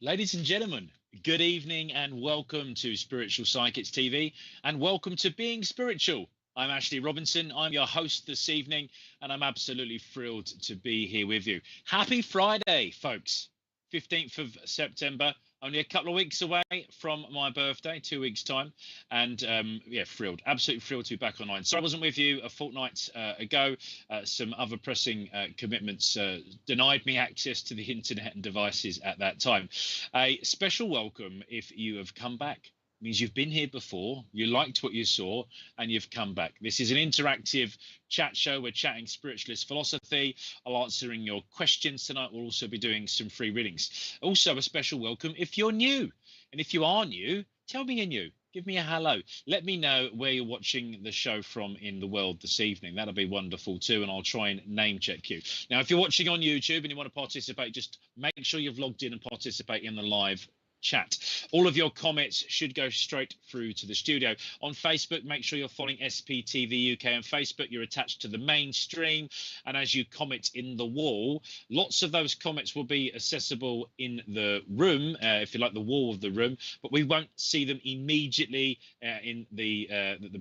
Ladies and gentlemen, good evening and welcome to Spiritual Psychics TV and welcome to Being Spiritual. I'm Ashley Robinson. I'm your host this evening and I'm absolutely thrilled to be here with you. Happy Friday, folks. 15th of September, only a couple of weeks away from my birthday, 2 weeks' time. And yeah, thrilled, absolutely thrilled to be back online. Sorry I wasn't with you a fortnight ago. Some other pressing commitments denied me access to the internet and devices at that time. A special welcome if you have come back. Means you've been here before, you liked what you saw, and you've come back. This is an interactive chat show. We're chatting spiritualist philosophy. I'll answering your questions tonight. We'll also be doing some free readings. Also, a special welcome if you're new. And if you are new, tell me you're new. Give me a hello. Let me know where you're watching the show from in the world this evening. That'll be wonderful too, and I'll try and name check you. Now, if you're watching on YouTube and you want to participate, just make sure you've logged in and participate in the live chat. All of your comments should go straight through to the studio. On Facebook, make sure you're following SPTV UK on Facebook. You're attached to the main stream, and as you comment in the wall, lots of those comments will be accessible in the room, if you like, the wall of the room, but we won't see them immediately in the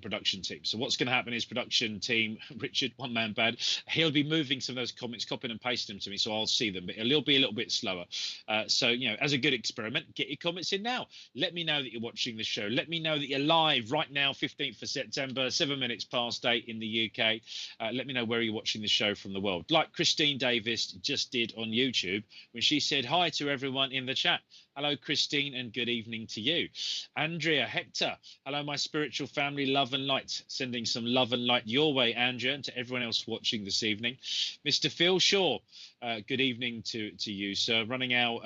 production team. So what's going to happen is production team, Richard, one man band, he'll be moving some of those comments, copying and pasting them to me, so I'll see them, but it'll be a little bit slower. So, you know, as a good experiment, get your comments in now. Let me know that you're watching the show. Let me know that you're live right now, 15th of September, 7 minutes past 8 in the UK. Let me know where you're watching the show from the world. Like Christine Davis just did on YouTube when she said hi to everyone in the chat. Hello, Christine, and good evening to you. Andrea, Hector, hello, my spiritual family, love and light. Sending some love and light your way, Andrea, and to everyone else watching this evening. Mr. Phil Shaw, good evening to you, sir. Running our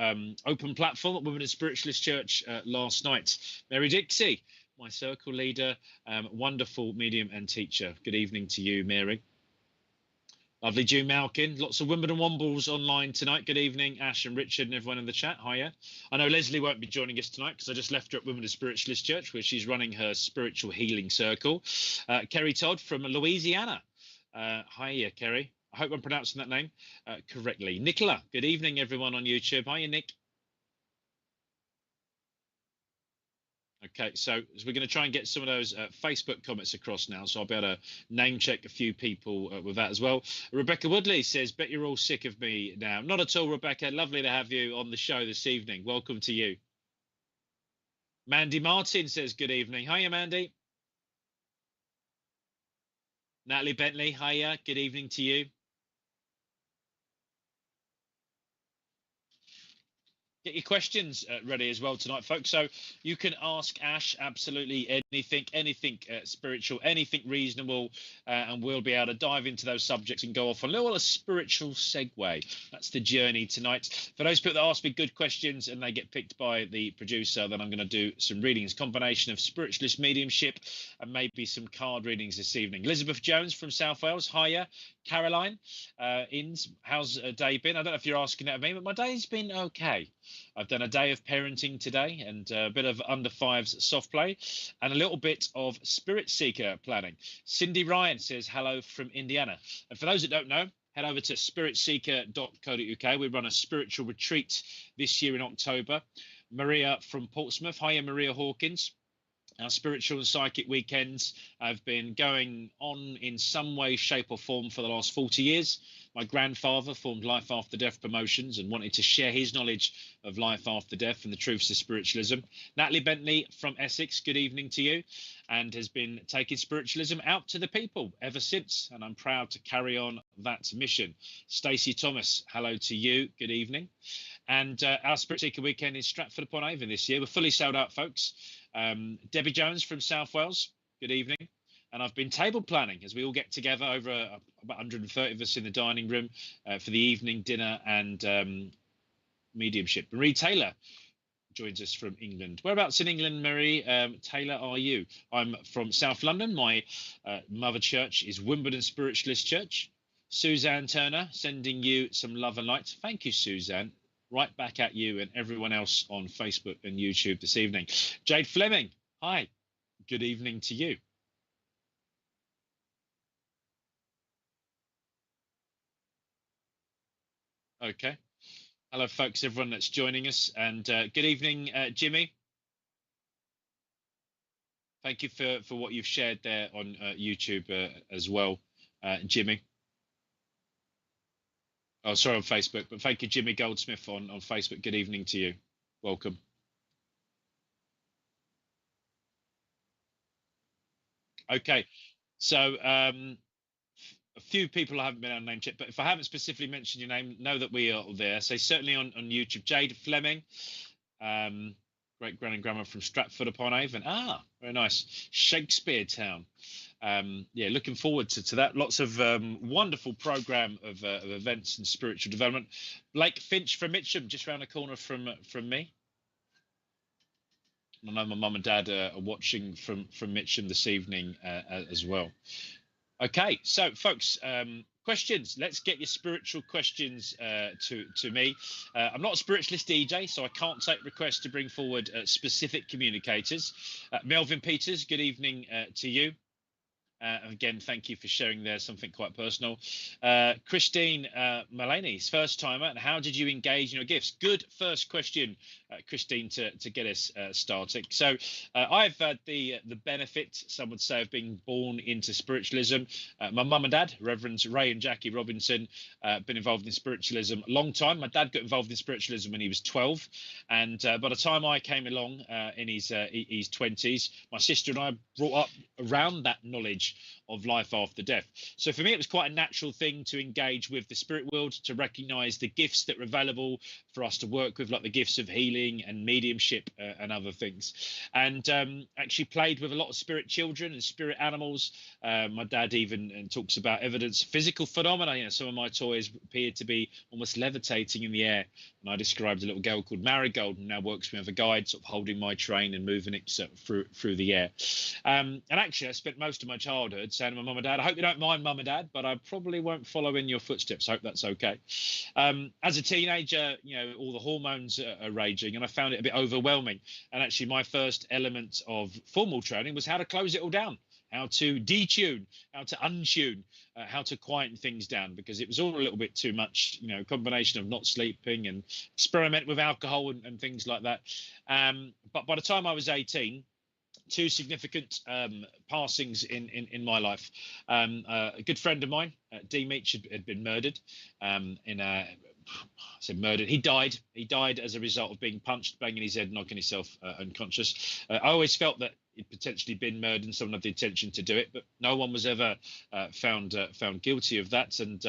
open platform at Women in Spiritualist Church last night. Mary Dixie, my circle leader, wonderful medium and teacher. Good evening to you, Mary. Lovely June Malkin. Lots of Wimbledon Wombles online tonight. Good evening, Ash and Richard and everyone in the chat. Hiya. I know Leslie won't be joining us tonight because I just left her at Wimbledon Spiritualist Church where she's running her spiritual healing circle. Kerry Todd from Louisiana. Hiya, Kerry. I hope I'm pronouncing that name correctly. Nicola, good evening, everyone on YouTube. Hiya, Nick. Okay, so we're going to try and get some of those Facebook comments across now, so I'll be able to name check a few people with that as well. Rebecca Woodley says, bet you're all sick of me now. Not at all, Rebecca. Lovely to have you on the show this evening. Welcome to you. Mandy Martin says, good evening. Hiya, Mandy. Natalie Bentley, hiya. Good evening to you. Get your questions ready as well tonight, folks. So you can ask Ash absolutely anything spiritual, anything reasonable, and we'll be able to dive into those subjects and go off on a little spiritual segue. That's the journey tonight. For those people that ask me good questions and they get picked by the producer, then I'm going to do some readings, combination of spiritualist mediumship and maybe some card readings this evening. Elizabeth Jones from South Wales, hiya. Caroline, how's a day been? I don't know if you're asking that of me, but my day's been okay. I've done a day of parenting today and a bit of under fives soft play and a little bit of spirit seeker planning. Cindy Ryan says hello from Indiana. And for those that don't know, head over to spiritseeker.co.uk. We run a spiritual retreat this year in October. Maria from Portsmouth. Hiya, Maria Hawkins. Our spiritual and psychic weekends have been going on in some way, shape or form for the last 40 years. My grandfather formed Life After Death Promotions and wanted to share his knowledge of life after death and the truths of spiritualism. Natalie Bentley from Essex, good evening to you, and has been taking spiritualism out to the people ever since, and I'm proud to carry on that mission. Stacey Thomas, hello to you, good evening. And our Spirit Seeker weekend in Stratford upon Avon this year. We're fully sold out, folks. Debbie Jones from South Wales, good evening. And I've been table planning as we all get together over about 130 of us in the dining room for the evening dinner and mediumship. Marie Taylor joins us from England. Whereabouts in England, Marie Taylor, are you? I'm from South London. My mother church is Wimbledon Spiritualist Church. Suzanne Turner, sending you some love and light. Thank you, Suzanne. Right back at you and everyone else on Facebook and YouTube this evening. Jade Fleming, hi. Good evening to you. Okay. Hello, folks, everyone that's joining us, and good evening, Jimmy. Thank you for what you've shared there on YouTube as well, Jimmy. Oh, sorry, on Facebook, but thank you, Jimmy Goldsmith on Facebook. Good evening to you. Welcome. Okay, so a few people I haven't been able to name check, but if I haven't specifically mentioned your name, know that we are there. So certainly on YouTube, Jade Fleming, great grand and grandma from Stratford upon Avon. Ah, very nice. Shakespeare Town. Yeah, looking forward to that. Lots of wonderful program of events and spiritual development. Blake Finch from Mitcham, just round the corner from me. I know my mum and dad are watching from Mitcham this evening as well. Okay, so folks, questions. Let's get your spiritual questions to me. I'm not a spiritualist DJ, so I can't take requests to bring forward specific communicators. Melvin Peters, good evening to you. Again, thank you for sharing there something quite personal. Christine Mulaney's first timer, and how did you engage in your gifts? Good first question, Christine, to get us started. So I've had the benefit, some would say, of being born into spiritualism. My mum and dad, Reverends Ray and Jackie Robinson, been involved in spiritualism a long time. My dad got involved in spiritualism when he was 12, and by the time I came along in his 20s, my sister and I brought up around that knowledge of life after death. So for me, it was quite a natural thing to engage with the spirit world, to recognize the gifts that were available for us to work with, like the gifts of healing and mediumship and other things. And actually played with a lot of spirit children and spirit animals. My dad even talks about evidence, physical phenomena. You know, some of my toys appeared to be almost levitating in the air. And I described a little girl called Marigold, who now works with me as a guide, sort of holding my train and moving it through the air. And actually, I spent most of my childhood saying to my mum and dad, I hope you don't mind, mum and dad, but I probably won't follow in your footsteps. I hope that's okay. As a teenager, you know, all the hormones are raging, and I found it a bit overwhelming. And actually, my first element of formal training was how to close it all down, how to detune, how to untune, how to quieten things down, because it was all a little bit too much, you know, combination of not sleeping and experiment with alcohol and things like that. But by the time I was 18, two significant passings in my life. A good friend of mine, D. Meach, had been murdered in a I said murdered. He died. He died as a result of being punched, banging his head, knocking himself unconscious. I always felt that he'd potentially been murdered and someone had the intention to do it, but no one was ever found guilty of that, and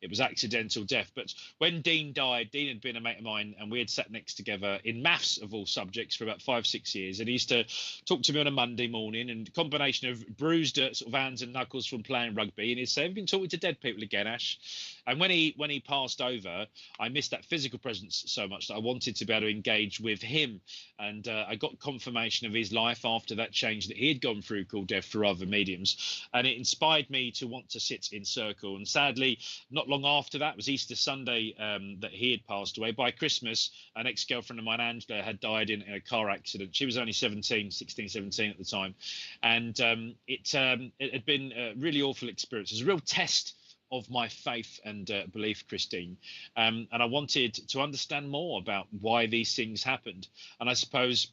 it was accidental death. But when Dean died, Dean had been a mate of mine, and we had sat next together in maths of all subjects for about 5-6 years. And he used to talk to me on a Monday morning, and a combination of bruised sort of hands and knuckles from playing rugby, and he'd say, "Have you been talking to dead people again, Ash?" And when he passed over, I missed that physical presence so much that I wanted to be able to engage with him. And I got confirmation of his life after that change that he had gone through, called death through other mediums. And it inspired me to want to sit in circle. And sadly, not long after that, was Easter Sunday, that he had passed away. By Christmas, an ex-girlfriend of mine, Angela, had died in a car accident. She was only 16, 17 at the time. And it had been a really awful experience. It was a real test of my faith and belief, Christine. And I wanted to understand more about why these things happened. And I suppose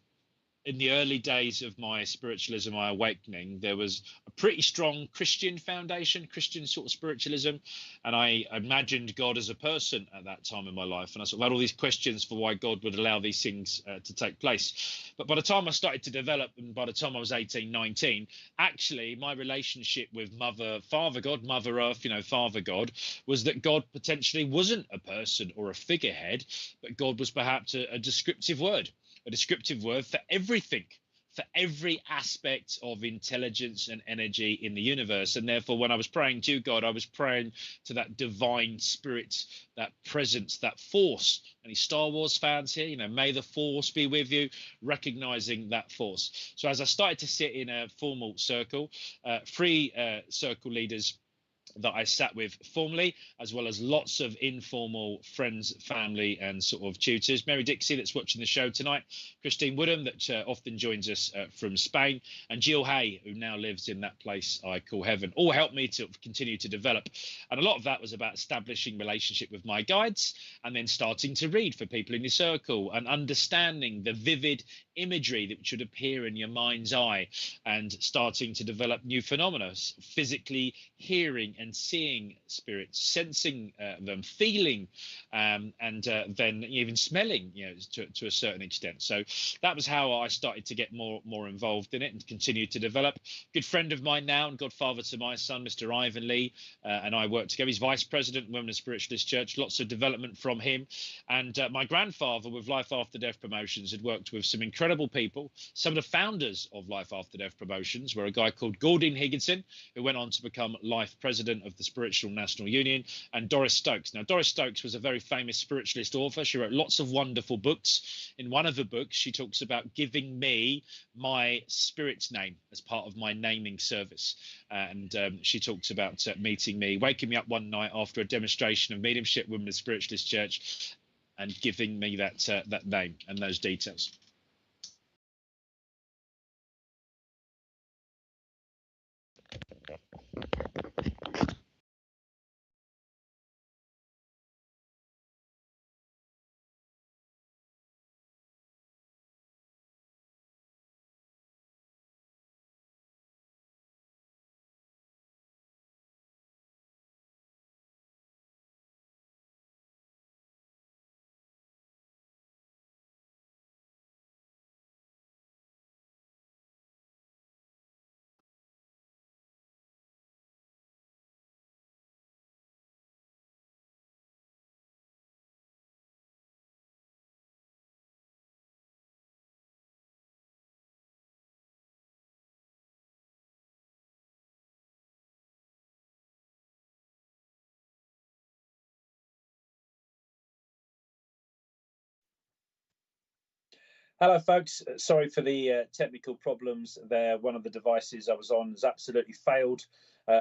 in the early days of my spiritualism, my awakening, there was a pretty strong Christian foundation, Christian sort of spiritualism. And I imagined God as a person at that time in my life. And I sort of had all these questions for why God would allow these things to take place. But by the time I started to develop, and by the time I was 18, 19, actually my relationship with Father God, Mother Earth, you know, Father God, was that God potentially wasn't a person or a figurehead, but God was perhaps a descriptive word for everything, for every aspect of intelligence and energy in the universe. And therefore, when I was praying to God, I was praying to that divine spirit, that presence, that force. Any Star Wars fans here? You know, may the force be with you, recognizing that force. So as I started to sit in a formal circle, three circle leaders that I sat with formally, as well as lots of informal friends, family, and sort of tutors. Mary Dixie, that's watching the show tonight, Christine Woodham, that often joins us from Spain, and Jill Hay, who now lives in that place I call heaven, all helped me to continue to develop. And a lot of that was about establishing relationship with my guides, and then starting to read for people in your circle and understanding the vivid imagery that should appear in your mind's eye, and starting to develop new phenomena, physically hearing and seeing spirits, sensing them, feeling, and then even smelling, to a certain extent. So that was how I started to get more involved in it and continue to develop. Good friend of mine now and godfather to my son, Mr. Ivan Lee, and I work together. He's vice president of Women of Spiritualist Church. Lots of development from him. And my grandfather with Life After Death Promotions had worked with some incredible people. Some of the founders of Life After Death Promotions were a guy called Gordon Higginson, who went on to become life president of the Spiritual National Union, and Doris Stokes. Now, Doris Stokes was a very famous spiritualist author. She wrote lots of wonderful books. In one of the books, she talks about giving me my spirit's name as part of my naming service. And she talks about meeting me, waking me up one night after a demonstration of mediumship, Women of Spiritualist Church, and giving me that name and those details. Hello, folks. Sorry for the technical problems there. One of the devices I was on has absolutely failed.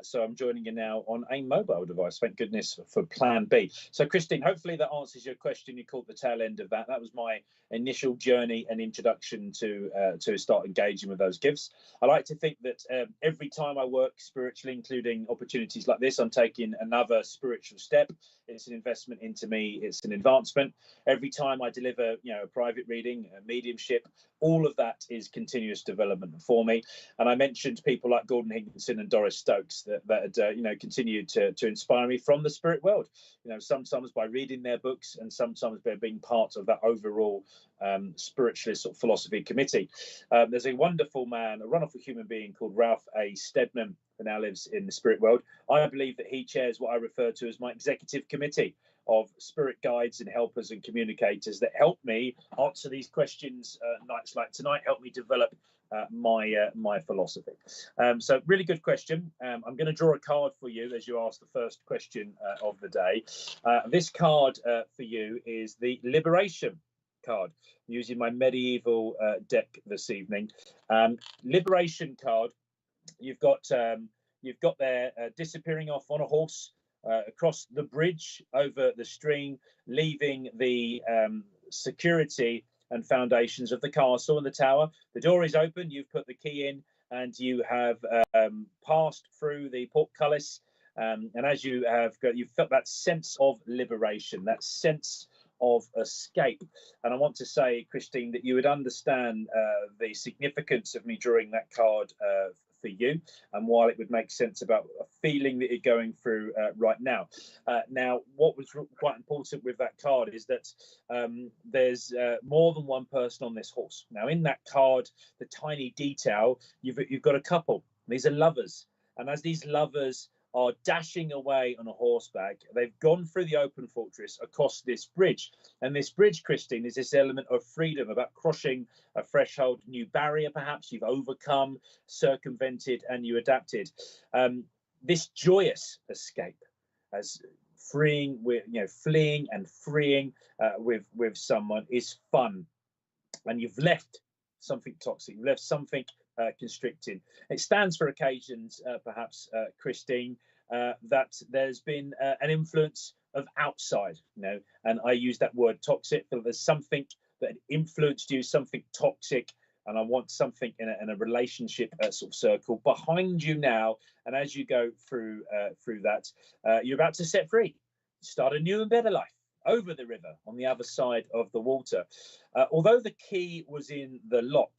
So I'm joining you now on a mobile device. Thank goodness for plan B. So, Christine, hopefully that answers your question. You caught the tail end of that. That was my initial journey and introduction to start engaging with those gifts. I like to think that every time I work spiritually, including opportunities like this, I'm taking another spiritual step. It's an investment into me. It's an advancement. Every time I deliver, a private reading, a mediumship, all of that is continuous development for me. And I mentioned people like Gordon Higginson and Doris Stokes that had, continued to inspire me from the spirit world. Sometimes by reading their books, and sometimes by being part of that overall spiritualist sort of philosophy committee. There's a wonderful man, a wonderful human being called Ralph A. Steadman, who now lives in the spirit world. I believe that he chairs what I refer to as my executive committee of spirit guides and helpers and communicators that help me answer these questions nights like tonight, help me develop my philosophy. So really good question. I'm going to draw a card for you as you ask the first question of the day. This card for you is the Liberation card. I'm using my medieval deck this evening. Liberation card. You've got there disappearing off on a horse across the bridge over the stream, leaving the security and foundations of the castle and the tower. The door is open. You've put the key in, and you have passed through the portcullis. And as you have got, you've felt that sense of liberation, that sense of escape. And I want to say, Christine, that you would understand the significance of me drawing that card for you, and while it would make sense about a feeling that you're going through right now. Now, what was quite important with that card is that there's more than one person on this horse. Now, in that card, the tiny detail, you've got a couple. These are lovers, and as these lovers are dashing away on a horseback, they've gone through the open fortress across this bridge. And this bridge, Christine, is this element of freedom, about crossing a threshold, new barrier perhaps you've overcome, circumvented, and you adapted. This joyous escape, as fleeing and freeing with someone, is fun. And you've left something toxic, you've left something constricting. It stands for occasions, perhaps, Christine, that there's been an influence of outside, and I use that word toxic. So there's something that influenced you, something toxic, and I want something in a relationship sort of circle behind you now. And as you go through that, you're about to set free, start a new and better life over the river on the other side of the water. Although the key was in the lock,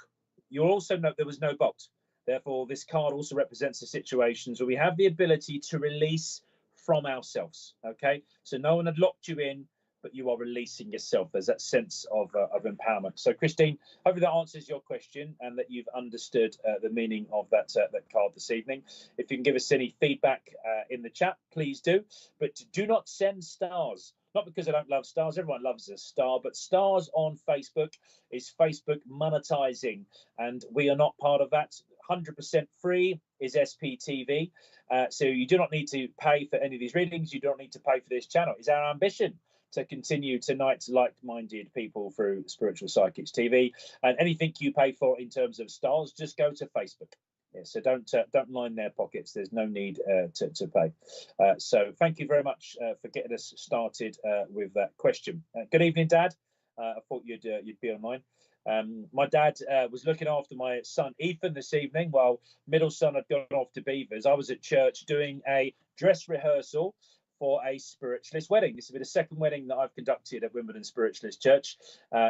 you'll also note there was no bolt. Therefore, this card also represents the situations where we have the ability to release from ourselves. Okay, so no one had locked you in, but you are releasing yourself. There's that sense of empowerment. So, Christine, hopefully that answers your question and that you've understood the meaning of that card this evening. If you can give us any feedback in the chat, please do. But do not send stars. Not because I don't love stars. Everyone loves a star, but stars on Facebook is Facebook monetizing, and we are not part of that. 100% free is SPTV. So you do not need to pay for any of these readings. You don't need to pay for this channel. It's our ambition to continue to unite like-minded people through Spiritual Psychics TV. And anything you pay for in terms of stars, just go to Facebook. Yeah, so don't line their pockets. There's no need to pay. So thank you very much for getting us started with that question. Good evening, Dad. I thought you'd be online. My dad was looking after my son Ethan this evening while middle son had gone off to Beavers. I was at church doing a dress rehearsal for a spiritualist wedding. This will be the second wedding that I've conducted at Wimbledon Spiritualist Church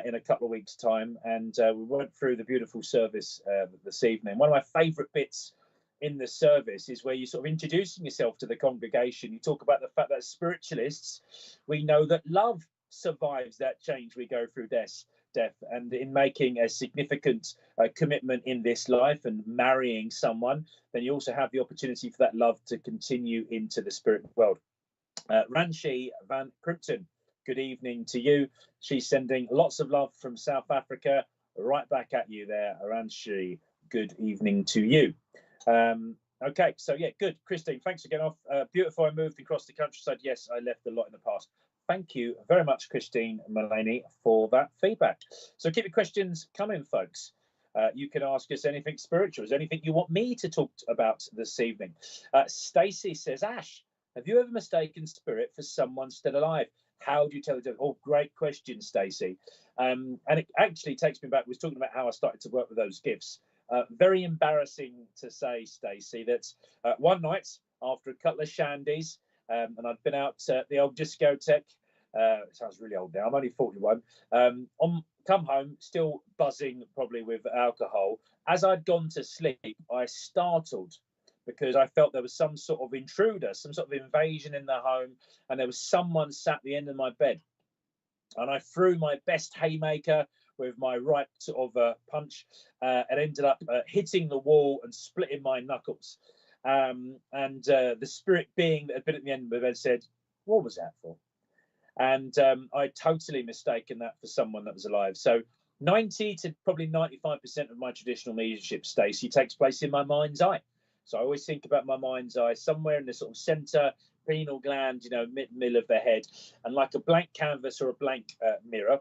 in a couple of weeks' time, and we went through the beautiful service this evening. One of my favourite bits in the service is where you're sort of introducing yourself to the congregation. You talk about the fact that spiritualists, we know that love survives that change we go through death, and in making a significant commitment in this life and marrying someone, then you also have the opportunity for that love to continue into the spirit world. Ranshi Van Crimpton, good evening to you. She's sending lots of love from South Africa. Right back at you there, Ranshi. Good evening to you. Okay, so yeah, good. Christine, thanks for getting off. Beautiful. I moved across the countryside. Yes, I left a lot in the past. Thank you very much, Christine Mullaney, for that feedback. So keep your questions coming, folks. You can ask us anything spiritual. Is there anything you want me to talk about this evening? Stacey says, Ash, have you ever mistaken spirit for someone still alive? How do you tell the difference? Oh, great question, Stacey. And it actually takes me back. We was talking about how I started to work with those gifts. Very embarrassing to say, Stacey, that one night after a couple of shandies, and I'd been out at the old discotheque. It sounds really old now. I'm only 41. Come home, still buzzing probably with alcohol. As I'd gone to sleep, I startled because I felt there was some sort of intruder, some sort of invasion in the home, and there was someone sat at the end of my bed. And I threw my best haymaker with my right sort of punch and ended up hitting the wall and splitting my knuckles. And the spirit being that had been at the end of the bed said, what was that for? And I'd totally mistaken that for someone that was alive. So 90 to probably 95% of my traditional mediumship, Stacey, takes place in my mind's eye. So I always think about my mind's eye somewhere in the sort of center, pineal gland, middle of the head. And like a blank canvas or a blank mirror,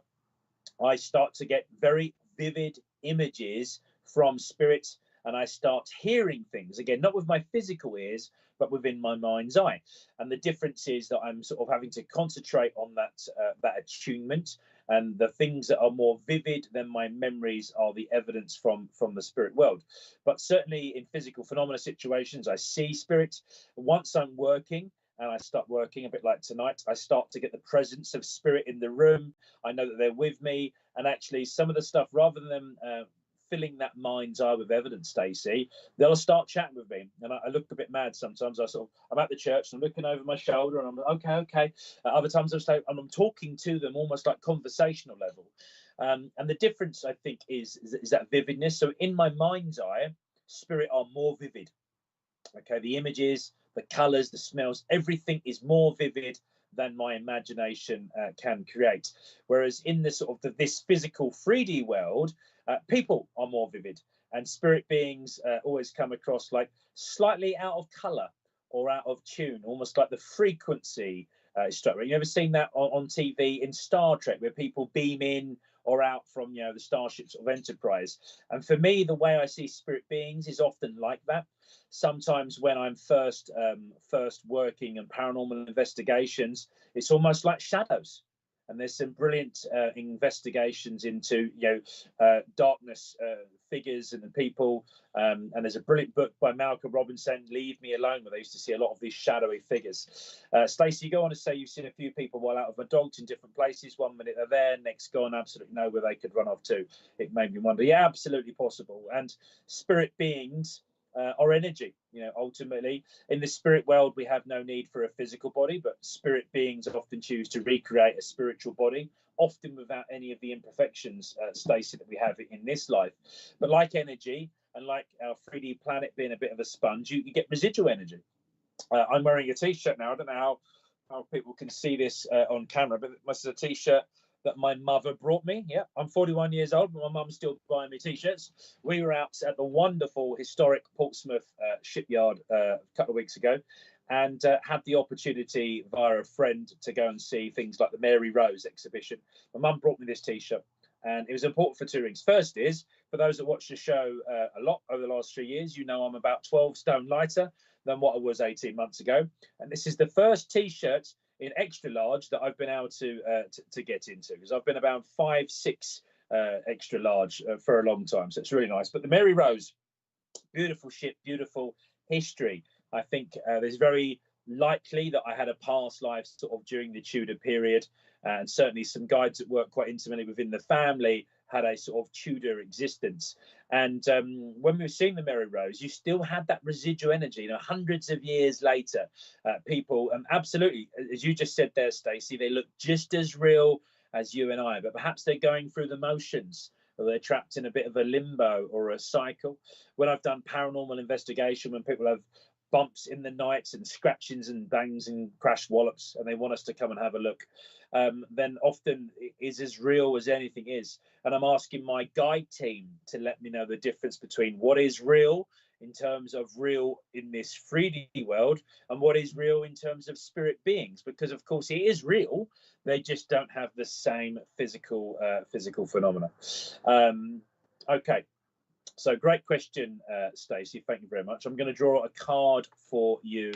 I start to get very vivid images from spirit, and I start hearing things, again, not with my physical ears, but within my mind's eye. And the difference is that I'm sort of having to concentrate on that attunement, and the things that are more vivid than my memories are the evidence from the spirit world. But certainly in physical phenomena situations, I see spirit. Once I'm working, and I start working a bit like tonight, I start to get the presence of spirit in the room. I know that they're with me, and actually some of the stuff, rather than them filling that mind's eye with evidence, Stacey, they'll start chatting with me, and I look a bit mad sometimes. I'm at the church and I'm looking over my shoulder and I'm okay. Other times I'm talking to them almost like conversational level, and the difference I think is that vividness. So in my mind's eye, spirit are more vivid. Okay, the images, the colors, the smells, everything is more vivid than my imagination can create. Whereas in this sort of this physical 3D world, people are more vivid, and spirit beings always come across like slightly out of color or out of tune, almost like the frequency is struck. You ever seen that on TV in Star Trek, where people beam in or out from, you know, the Starship sort of Enterprise. And for me, the way I see spirit beings is often like that. Sometimes when I'm first working in paranormal investigations, it's almost like shadows. And there's some brilliant investigations into, you know, darkness figures and the people. And there's a brilliant book by Malcolm Robinson, Leave Me Alone, where they used to see a lot of these shadowy figures. Stacey, you go on to say you've seen a few people while out of my dogs in different places. 1 minute they're there, next gone, absolutely know where they could run off to. It made me wonder. Yeah, absolutely possible. And spirit beings are energy. You know, ultimately, in the spirit world, we have no need for a physical body, but spirit beings often choose to recreate a spiritual body, often without any of the imperfections, Stacey, that we have in this life. But like energy, and like our 3D planet being a bit of a sponge, you get residual energy. I'm wearing a T-shirt now. I don't know how people can see this on camera, but this is a T-shirt that my mother brought me. Yeah, I'm 41 years old, but my mum's still buying me T-shirts. We were out at the wonderful historic Portsmouth shipyard a couple of weeks ago, and had the opportunity via a friend to go and see things like the Mary Rose exhibition. My mum brought me this T-shirt, and it was important for two reasons. First is, for those that watch the show a lot over the last 3 years, you know I'm about 12 stone lighter than what I was 18 months ago. And this is the first T-shirt in extra large that I've been able to get into, because I've been about 5-6 extra large for a long time. So it's really nice. But the Mary Rose, beautiful ship, beautiful history. I think there's very likely that I had a past life sort of during the Tudor period, and certainly some guides that work quite intimately within the family had a sort of Tudor existence. And when we were seeing the Mary Rose, you still had that residual energy, you know, hundreds of years later. People, absolutely, as you just said there, Stacey, they look just as real as you and I, but perhaps they're going through the motions, or they're trapped in a bit of a limbo or a cycle. When I've done paranormal investigation, when people have bumps in the night and scratchings and bangs and crash wallops, and they want us to come and have a look, then often it is as real as anything is. And I'm asking my guide team to let me know the difference between what is real in terms of real in this 3D world and what is real in terms of spirit beings, because of course it is real, they just don't have the same physical phenomena. Okay, so great question, Stacey. Thank you very much. I'm going to draw a card for you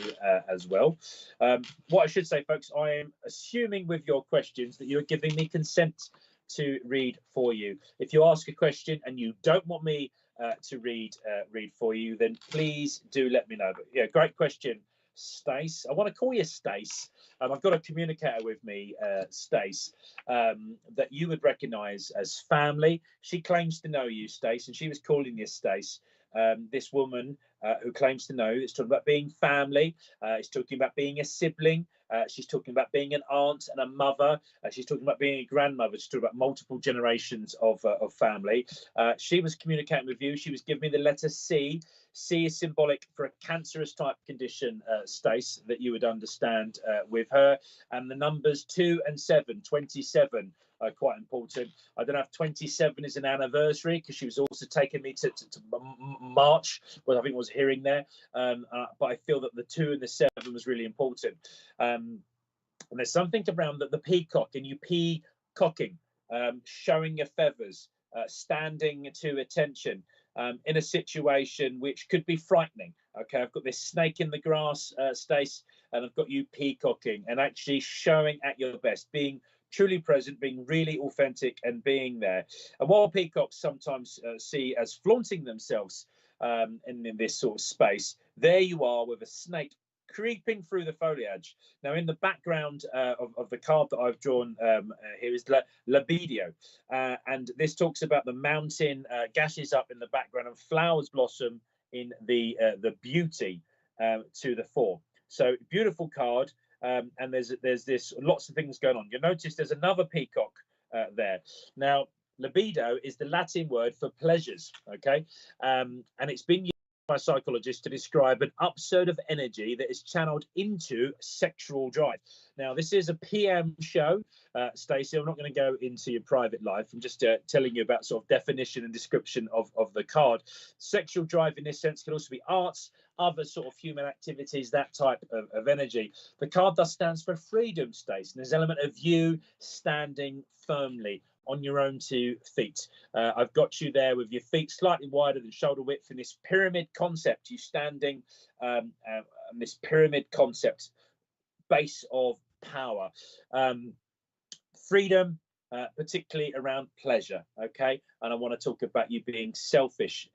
as well. What I should say, folks, I am assuming with your questions that you're giving me consent to read for you. If you ask a question and you don't want me to read for you, then please do let me know. But yeah, great question, Stace. I want to call you Stace. I've got a communicator with me, Stace, that you would recognise as family. She claims to know you, Stace, and she was calling you Stace. This woman who claims to know, is talking about being family. Is talking about being a sibling. She's talking about being an aunt and a mother. She's talking about being a grandmother. She's talking about multiple generations of family. She was communicating with you. She was giving me the letter C. C is symbolic for a cancerous type condition, Stace, that you would understand with her. And the numbers 2 and 7, 27, are quite important. I don't know if 27 is an anniversary, because she was also taking me to March, what I think was hearing there. But I feel that the 2 and the 7 was really important. And there's something around the peacock, and you peacocking, showing your feathers, standing to attention. In a situation which could be frightening. Okay, I've got this snake in the grass, Stace, and I've got you peacocking and actually showing at your best, being truly present, being really authentic and being there. And while peacocks sometimes see as flaunting themselves in this sort of space, there you are with a snake creeping through the foliage. Now, in the background of the card that I've drawn here is libido, and this talks about the mountain gashes up in the background and flowers blossom in the beauty to the fore. So beautiful card, and there's this lots of things going on. You'll notice there's another peacock there. Now, libido is the Latin word for pleasures, okay, and it's been used by psychologists to describe an upsurge of energy that is channeled into sexual drive. Now, this is a PM show, Stacey. I'm not going to go into your private life. I'm just telling you about sort of definition and description of the card. Sexual drive in this sense can also be arts, other sort of human activities, that type of energy. The card thus stands for freedom, Stacey. And there's an element of you standing firmly on your own 2 feet. I've got you there with your feet slightly wider than shoulder width in this pyramid concept. You standing on this pyramid concept, base of power, freedom, particularly around pleasure. Okay, and I want to talk about you being selfish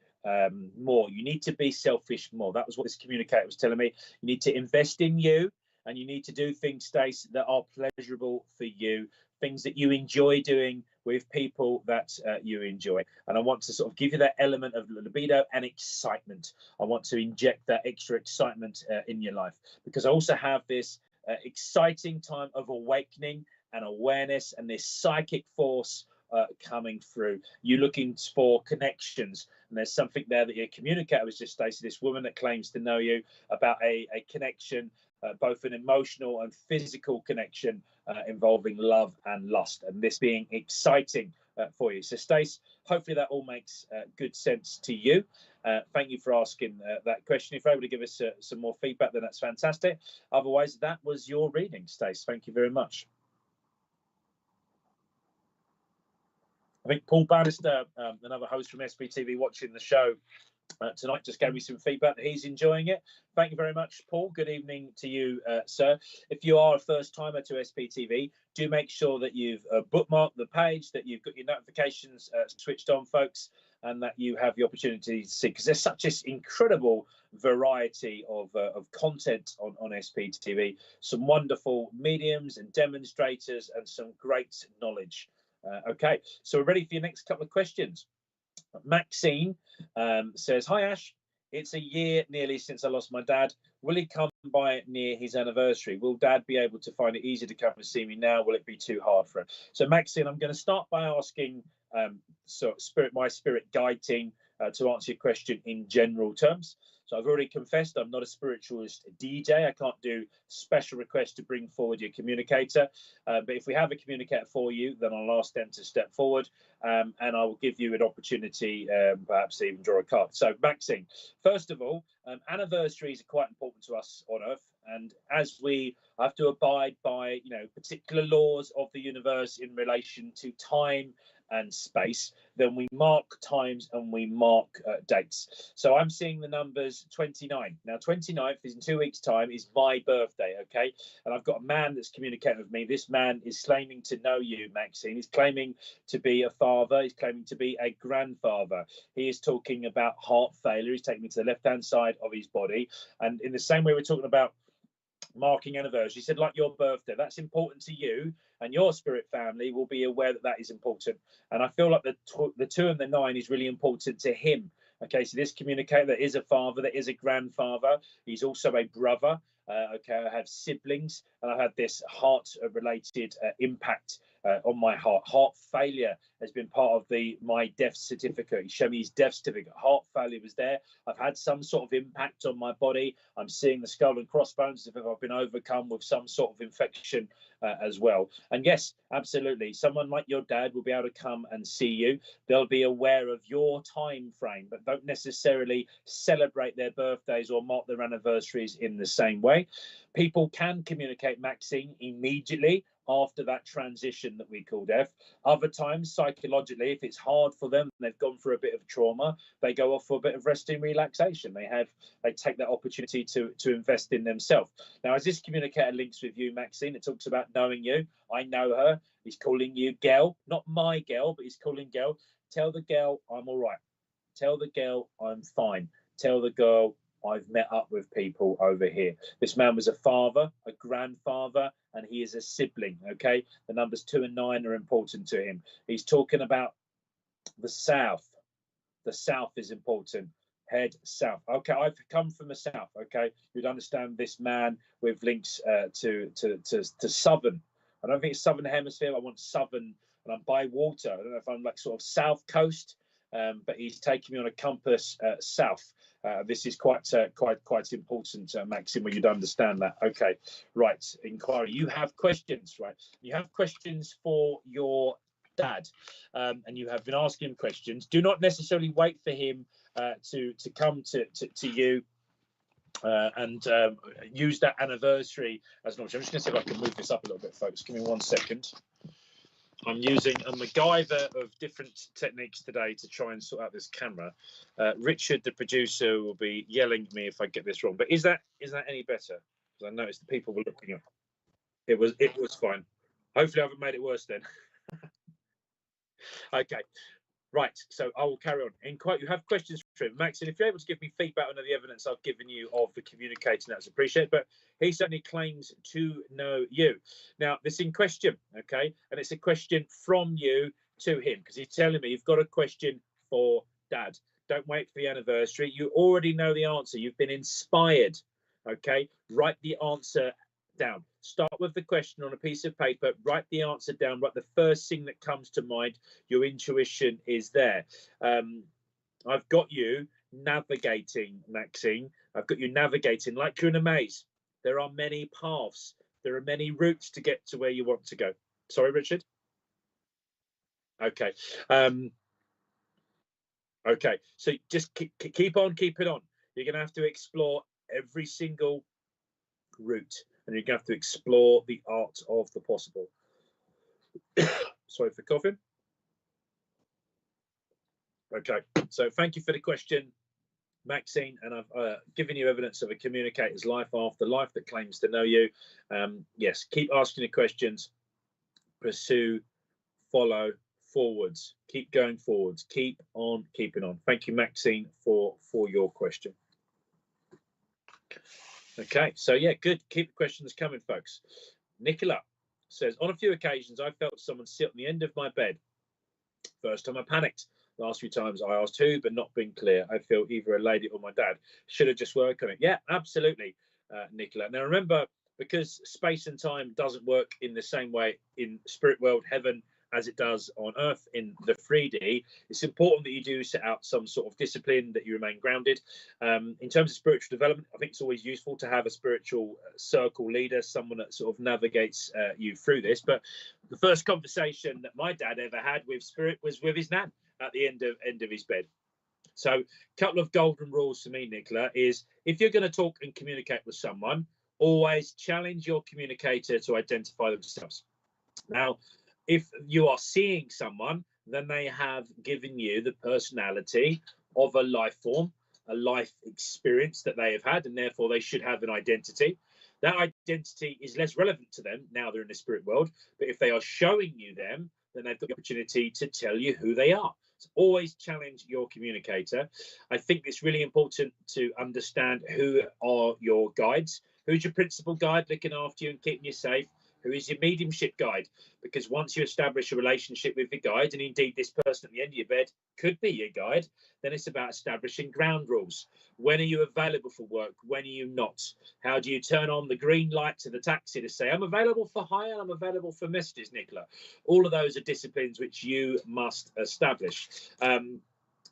more. You need to be selfish more. That was what this communicator was telling me. You need to invest in you, and you need to do things, Stace, that are pleasurable for you, things that you enjoy doing with people that you enjoy. And I want to sort of give you that element of libido and excitement. I want to inject that extra excitement in your life, because I also have this exciting time of awakening and awareness and this psychic force coming through. You're looking for connections, and there's something there that your communicator was just stating, this woman that claims to know you, about a connection, both an emotional and physical connection involving love and lust, and this being exciting for you. So Stace, hopefully that all makes good sense to you. Thank you for asking that question. If you're able to give us some more feedback, then that's fantastic. Otherwise, that was your reading, Stace. Thank you very much. I think Paul Bannister, another host from SBTV watching the show tonight, just gave me some feedback that he's enjoying it. Thank you very much, Paul. Good evening to you, sir. If you are a first timer to SBTV, do make sure that you've bookmarked the page, that you've got your notifications switched on, folks, and that you have the opportunity to see, because there's such this incredible variety of content on SBTV, some wonderful mediums and demonstrators, and some great knowledge. Okay, so we're ready for your next couple of questions. Maxine says, hi Ash, it's a year nearly since I lost my dad. Will he come by near his anniversary? Will dad be able to find it easy to come and see me now? Will it be too hard for him? So Maxine, I'm going to start by asking my spirit guide team to answer your question in general terms. So I've already confessed I'm not a spiritualist DJ. I can't do special requests to bring forward your communicator. But if we have a communicator for you, then I'll ask them to step forward, and I will give you an opportunity, perhaps even draw a card. So Maxine, first of all, anniversaries are quite important to us on Earth. And as we have to abide by, particular laws of the universe in relation to time and space, then we mark times and we mark dates. So I'm seeing the numbers 29. Now 29th is in 2 weeks' time, is my birthday, okay? And I've got a man that's communicating with me. This man is claiming to know you, Maxine. He's claiming to be a father. He's claiming to be a grandfather. He is talking about heart failure. He's taking me to the left-hand side of his body. And in the same way we're talking about marking anniversary, he said, like your birthday, that's important to you, and your spirit family will be aware that that is important. And I feel like the 2 and the 9 is really important to him. Okay, so this communicator that is a father, that is a grandfather, he's also a brother. Okay, I have siblings, and I had this heart-related impact on my heart. Heart failure has been part of my death certificate. He showed me his death certificate. Heart failure was there. I've had some sort of impact on my body. I'm seeing the skull and crossbones as if I've been overcome with some sort of infection as well. And yes, absolutely, someone like your dad will be able to come and see you. They'll be aware of your time frame, but don't necessarily celebrate their birthdays or mark their anniversaries in the same way. People can communicate, Maxine, immediately after that transition that we call death. Other times, psychologically, if it's hard for them, they've gone through a bit of trauma, they go off for a bit of rest and relaxation. They take that opportunity to invest in themselves. Now, as this communicator links with you, Maxine, it talks about knowing you. I know her. He's calling you girl, not my girl, but he's calling girl. Tell the girl I'm all right. Tell the girl I'm fine. Tell the girl I've met up with people over here. This man was a father, a grandfather, and he is a sibling, okay? The numbers 2 and 9 are important to him. He's talking about the south. The south is important. Head south. Okay, I've come from the south, okay? You'd understand this man with links to southern. I don't think it's southern hemisphere. I want southern, and I'm by water. I don't know if I'm like sort of south coast, but he's taking me on a compass south. This is quite important, Maxim, where you'd understand that. Okay, right, inquiry. You have questions, right? You have questions for your dad, and you have been asking him questions. Do not necessarily wait for him to come to you and use that anniversary as an option. I'm just going to see if I can move this up a little bit, folks. Give me 1 second. I'm using a MacGyver of different techniques today to try and sort out this camera. Richard, the producer, will be yelling at me if I get this wrong. But is that any better? Because I noticed the people were looking at it. It was fine. Hopefully, I haven't made it worse then. Okay. Right, so I will carry on. You have questions for him, Max, and if you're able to give me feedback on the evidence I've given you of the communicating, that's appreciated. But he certainly claims to know you. Now, this in question, okay, and it's a question from you to him because he's telling me you've got a question for Dad. Don't wait for the anniversary. You already know the answer. You've been inspired, okay? Write the answer down. Start with the question on a piece of paper, write the answer down, write the first thing that comes to mind. Your intuition is there. I've got you navigating, Maxine. I've got you navigating like you're in a maze. There are many paths. There are many routes to get to where you want to go. Sorry, Richard? Okay. Okay, so just keep on keeping on. You're going to have to explore every single route, and you're going to have to explore the art of the possible. Sorry for coughing. Okay, so thank you for the question, Maxine, and I've given you evidence of a communicator's life after life that claims to know you. Yes, keep asking the questions, pursue, follow, forwards, keep going forwards, keep on keeping on. Thank you, Maxine, for your question. Okay, so yeah, good. Keep the questions coming, folks. Nicola says, on a few occasions, I felt someone sit on the end of my bed. First time I panicked. Last few times I asked who, but not being clear. I feel either a lady or my dad. Should have just worked on it. Yeah, absolutely, Nicola. Now remember, because space and time doesn't work in the same way in spirit world, heaven, as it does on Earth in the 3D, it's important that you do set out some sort of discipline, that you remain grounded. In terms of spiritual development, I think it's always useful to have a spiritual circle leader, someone that sort of navigates you through this. But the first conversation that my dad ever had with spirit was with his nan at the end of his bed. So a couple of golden rules for me, Nicola, is if you're going to talk and communicate with someone, always challenge your communicator to identify themselves. Now, if you are seeing someone, then they have given you the personality of a life form, a life experience that they have had, and therefore they should have an identity. That identity is less relevant to them now they're in the spirit world, but if they are showing you them, then they've got the opportunity to tell you who they are. So always challenge your communicator. I think it's really important to understand who are your guides. Who's your principal guide looking after you and keeping you safe? Who is your mediumship guide? Because once you establish a relationship with your guide, and indeed this person at the end of your bed could be your guide, then it's about establishing ground rules. When are you available for work? When are you not? How do you turn on the green light to the taxi to say, I'm available for hire, I'm available for messages, Nicola? All of those are disciplines which you must establish.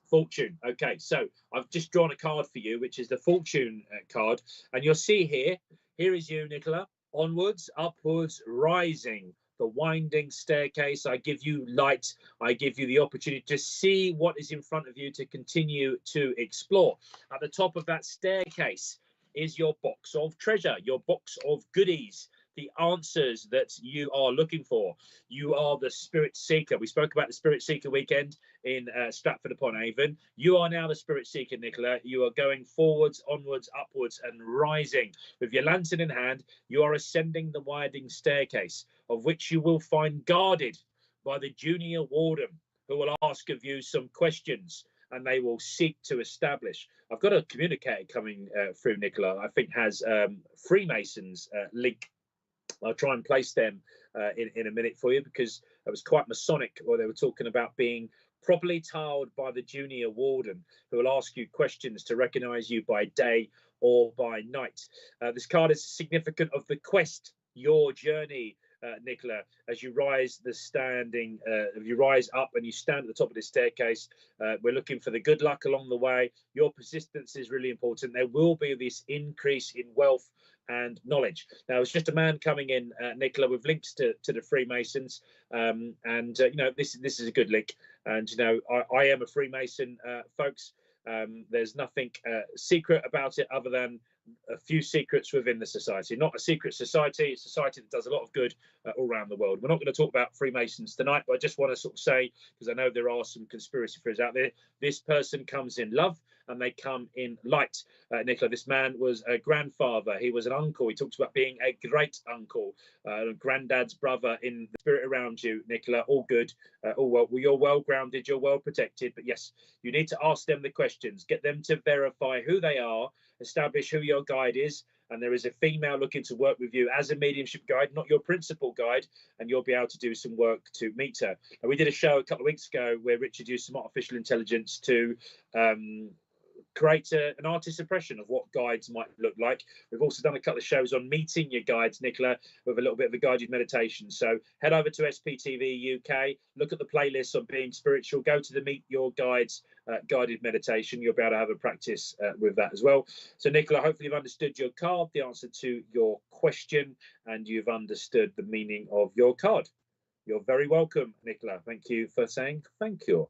Fortune. Okay, so I've just drawn a card for you, which is the fortune card. And you'll see here is you, Nicola. Onwards, upwards, rising, the winding staircase. I give you light. I give you the opportunity to see what is in front of you, to continue to explore. At the top of that staircase is your box of treasure, your box of goodies, the answers that you are looking for. You are the spirit seeker. We spoke about the spirit seeker weekend in Stratford-upon-Avon. You are now the spirit seeker, Nicola. You are going forwards, onwards, upwards, and rising. With your lantern in hand, you are ascending the winding staircase, of which you will find guarded by the junior warden, who will ask of you some questions, and they will seek to establish. I've got a communicator coming through, Nicola, I think has Freemasons link. I'll try and place them in a minute for you, because it was quite Masonic, or they were talking about being properly tiled by the junior warden, who will ask you questions to recognize you by day or by night. This card is significant of the quest, your journey, Nicola, as you rise you rise up and you stand at the top of this staircase. We're looking for the good luck along the way. Your persistence is really important. There will be this increase in wealth and knowledge. Now, it's just a man coming in, Nicola, with links to the Freemasons, and you know, this is a good link. And you know, I am a Freemason, folks. There's nothing secret about it, other than a few secrets within the society. Not a secret society, a society that does a lot of good all around the world. We're not going to talk about Freemasons tonight, but I just want to sort of say, because I know there are some conspiracy theories out there, this person comes in love and they come in light. Nicola, this man was a grandfather. He was an uncle. He talks about being a great uncle, granddad's brother. In the spirit around you, Nicola, all good, all well. You're well grounded, you're well protected. But yes, you need to ask them the questions, get them to verify who they are, establish who your guide is. And there is a female looking to work with you as a mediumship guide, not your principal guide, and you'll be able to do some work to meet her. And we did a show a couple of weeks ago where Richard used some artificial intelligence to create an artist's impression of what guides might look like. We've also done a couple of shows on meeting your guides, Nicola, with a little bit of a guided meditation. So head over to SPTV UK, look at the playlist on being spiritual, go to the Meet Your Guides guided meditation. You'll be able to have a practice with that as well. So Nicola, hopefully you've understood your card, the answer to your question, and you've understood the meaning of your card. You're very welcome, Nicola. Thank you for saying thank you.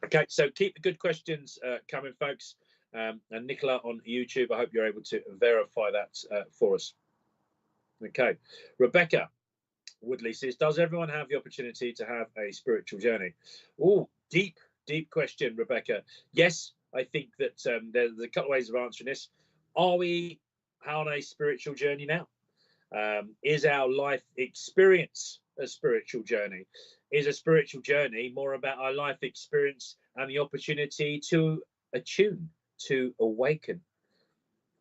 Okay, so keep the good questions coming, folks. And Nicola on YouTube, I hope you're able to verify that for us. Okay, Rebecca Woodley says, does everyone have the opportunity to have a spiritual journey? Oh, deep question, Rebecca. Yes, I think that there's a couple of ways of answering this. Are we on a spiritual journey now? Is our life experience a spiritual journey? Is a spiritual journey more about our life experience and the opportunity to attune, to awaken?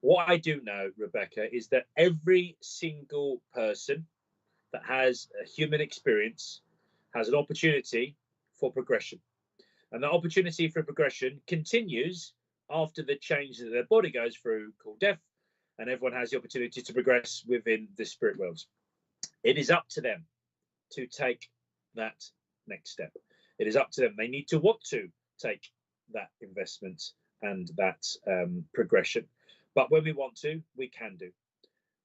What I do know, Rebecca, is that every single person that has a human experience has an opportunity for progression. And that opportunity for progression continues after the change that their body goes through called death, and everyone has the opportunity to progress within the spirit worlds. It is up to them to take that next step. It is up to them. They need to want to take that investment and that progression. But when we want to, we can do.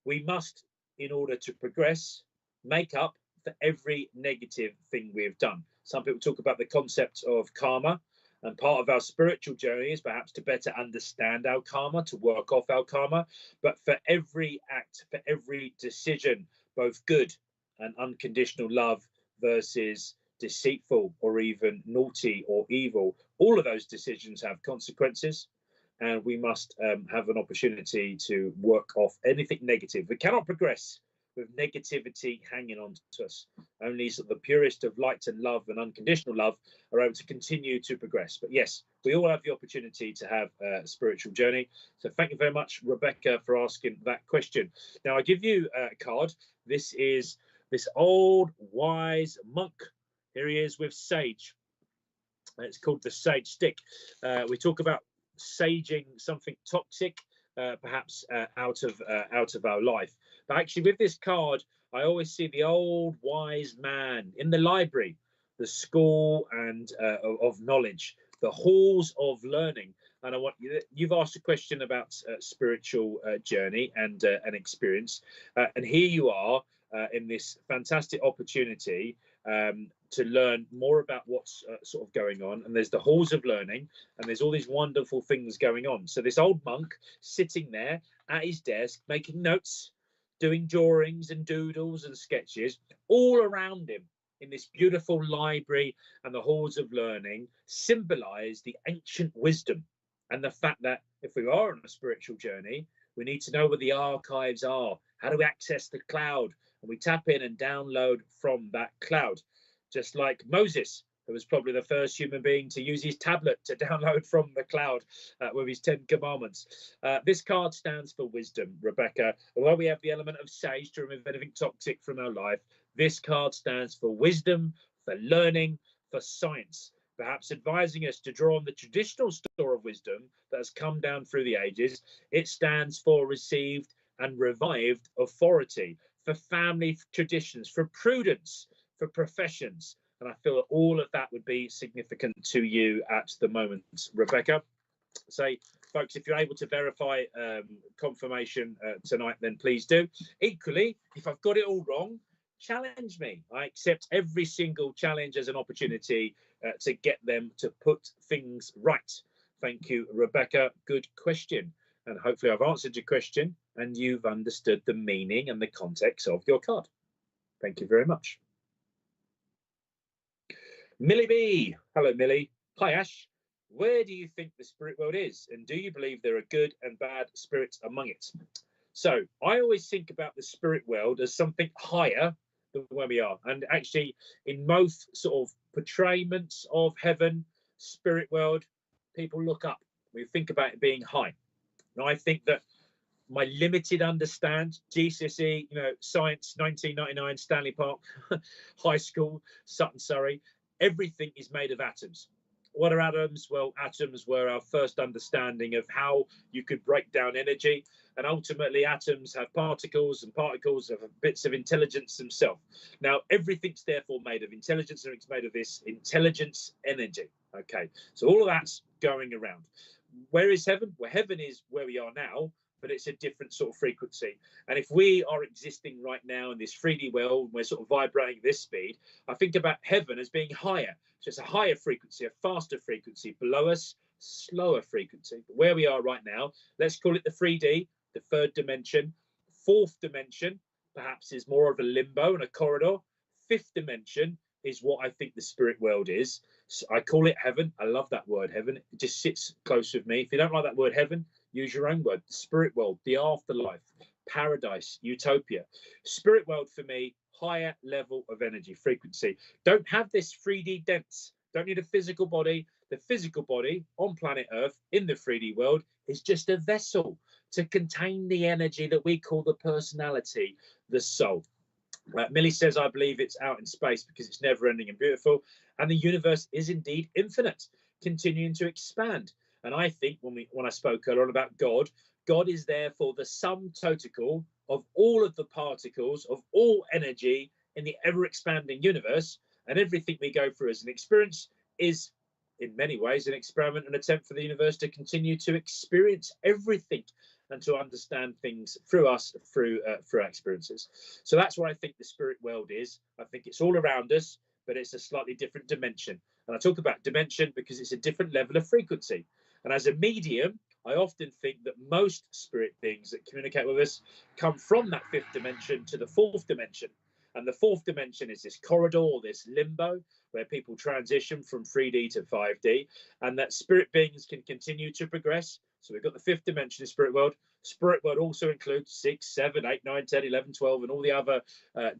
We must, in order to progress, make up for every negative thing we have done. Some people talk about the concept of karma, and part of our spiritual journey is perhaps to better understand our karma, to work off our karma. But for every act, for every decision, both good and unconditional love versus deceitful or even naughty or evil, all of those decisions have consequences. And we must have an opportunity to work off anything negative. We cannot progress with negativity hanging on to us. Only sort of the purest of light and love and unconditional love are able to continue to progress. But yes, we all have the opportunity to have a spiritual journey. So thank you very much, Rebecca, for asking that question. Now I give you a card. This is this old wise monk. Here he is with sage. It's called the sage stick. We talk about saging something toxic, perhaps out of our life. But actually, with this card, I always see the old wise man in the library, the school and of knowledge, the halls of learning. And I want you've asked a question about spiritual journey and experience, and here you are in this fantastic opportunity to learn more about what's sort of going on. And there's the halls of learning, and there's all these wonderful things going on. So this old monk sitting there at his desk, making notes, doing drawings and doodles and sketches all around him in this beautiful library, and the halls of learning symbolize the ancient wisdom and the fact that if we are on a spiritual journey, we need to know where the archives are. How do we access the cloud? And we tap in and download from that cloud. Just like Moses, who was probably the first human being to use his tablet to download from the cloud with his 10 commandments. This card stands for wisdom, Rebecca. Although we have the element of sage to remove anything toxic from our life, this card stands for wisdom, for learning, for science, perhaps advising us to draw on the traditional store of wisdom that has come down through the ages. It stands for received and revived authority, for family traditions, for prudence, for professions. And I feel that all of that would be significant to you at the moment, Rebecca. So, folks, if you're able to verify confirmation tonight, then please do. Equally, if I've got it all wrong, challenge me. I accept every single challenge as an opportunity to get them to put things right. Thank you, Rebecca. Good question. And hopefully I've answered your question and you've understood the meaning and the context of your card. Thank you very much. Millie B. Hello, Millie. Hi, Ash. Where do you think the spirit world is? And do you believe there are good and bad spirits among it? So I always think about the spirit world as something higher than where we are. And actually, in most sort of portrayments of heaven, spirit world, people look up. We think about it being high. And I think that my limited understand, GCSE, science, 1999, Stanley Park, high school, Sutton, Surrey, everything is made of atoms. What are atoms? Well, atoms were our first understanding of how you could break down energy. And ultimately, atoms have particles, and particles have bits of intelligence themselves. Now, everything's therefore made of intelligence, and it's made of this intelligence energy. Okay, so all of that's going around. Where is heaven? Well, heaven is where we are now, but it's a different sort of frequency. And if we are existing right now in this 3D world, we're sort of vibrating at this speed, I think about heaven as being higher. So it's a higher frequency, a faster frequency. Below us, slower frequency. But where we are right now, let's call it the 3D, the third dimension. Fourth dimension, perhaps, is more of a limbo and a corridor. Fifth dimension is what I think the spirit world is. So I call it heaven. I love that word, heaven. It just sits close with me. If you don't like that word, heaven, use your own word. The spirit world, the afterlife, paradise, utopia. Spirit world for me, higher level of energy, frequency. Don't have this 3D dense. Don't need a physical body. The physical body on planet Earth in the 3D world is just a vessel to contain the energy that we call the personality, the soul. Millie says, I believe it's out in space because it's never ending and beautiful. And the universe is indeed infinite, continuing to expand. And I think when I spoke earlier on about God, God is therefore the sum total of all of the particles of all energy in the ever expanding universe. And everything we go through as an experience is in many ways an experiment, an attempt for the universe to continue to experience everything and to understand things through us, through our experiences. So that's what I think the spirit world is. I think it's all around us, but it's a slightly different dimension. And I talk about dimension because it's a different level of frequency. And as a medium, I often think that most spirit beings that communicate with us come from that fifth dimension to the fourth dimension. And the fourth dimension is this corridor, this limbo, where people transition from 3D to 5D, and that spirit beings can continue to progress. So we've got the fifth dimension of spirit world. Spirit world also includes 6, 7, 8, 9, 10, 11, 12, and all the other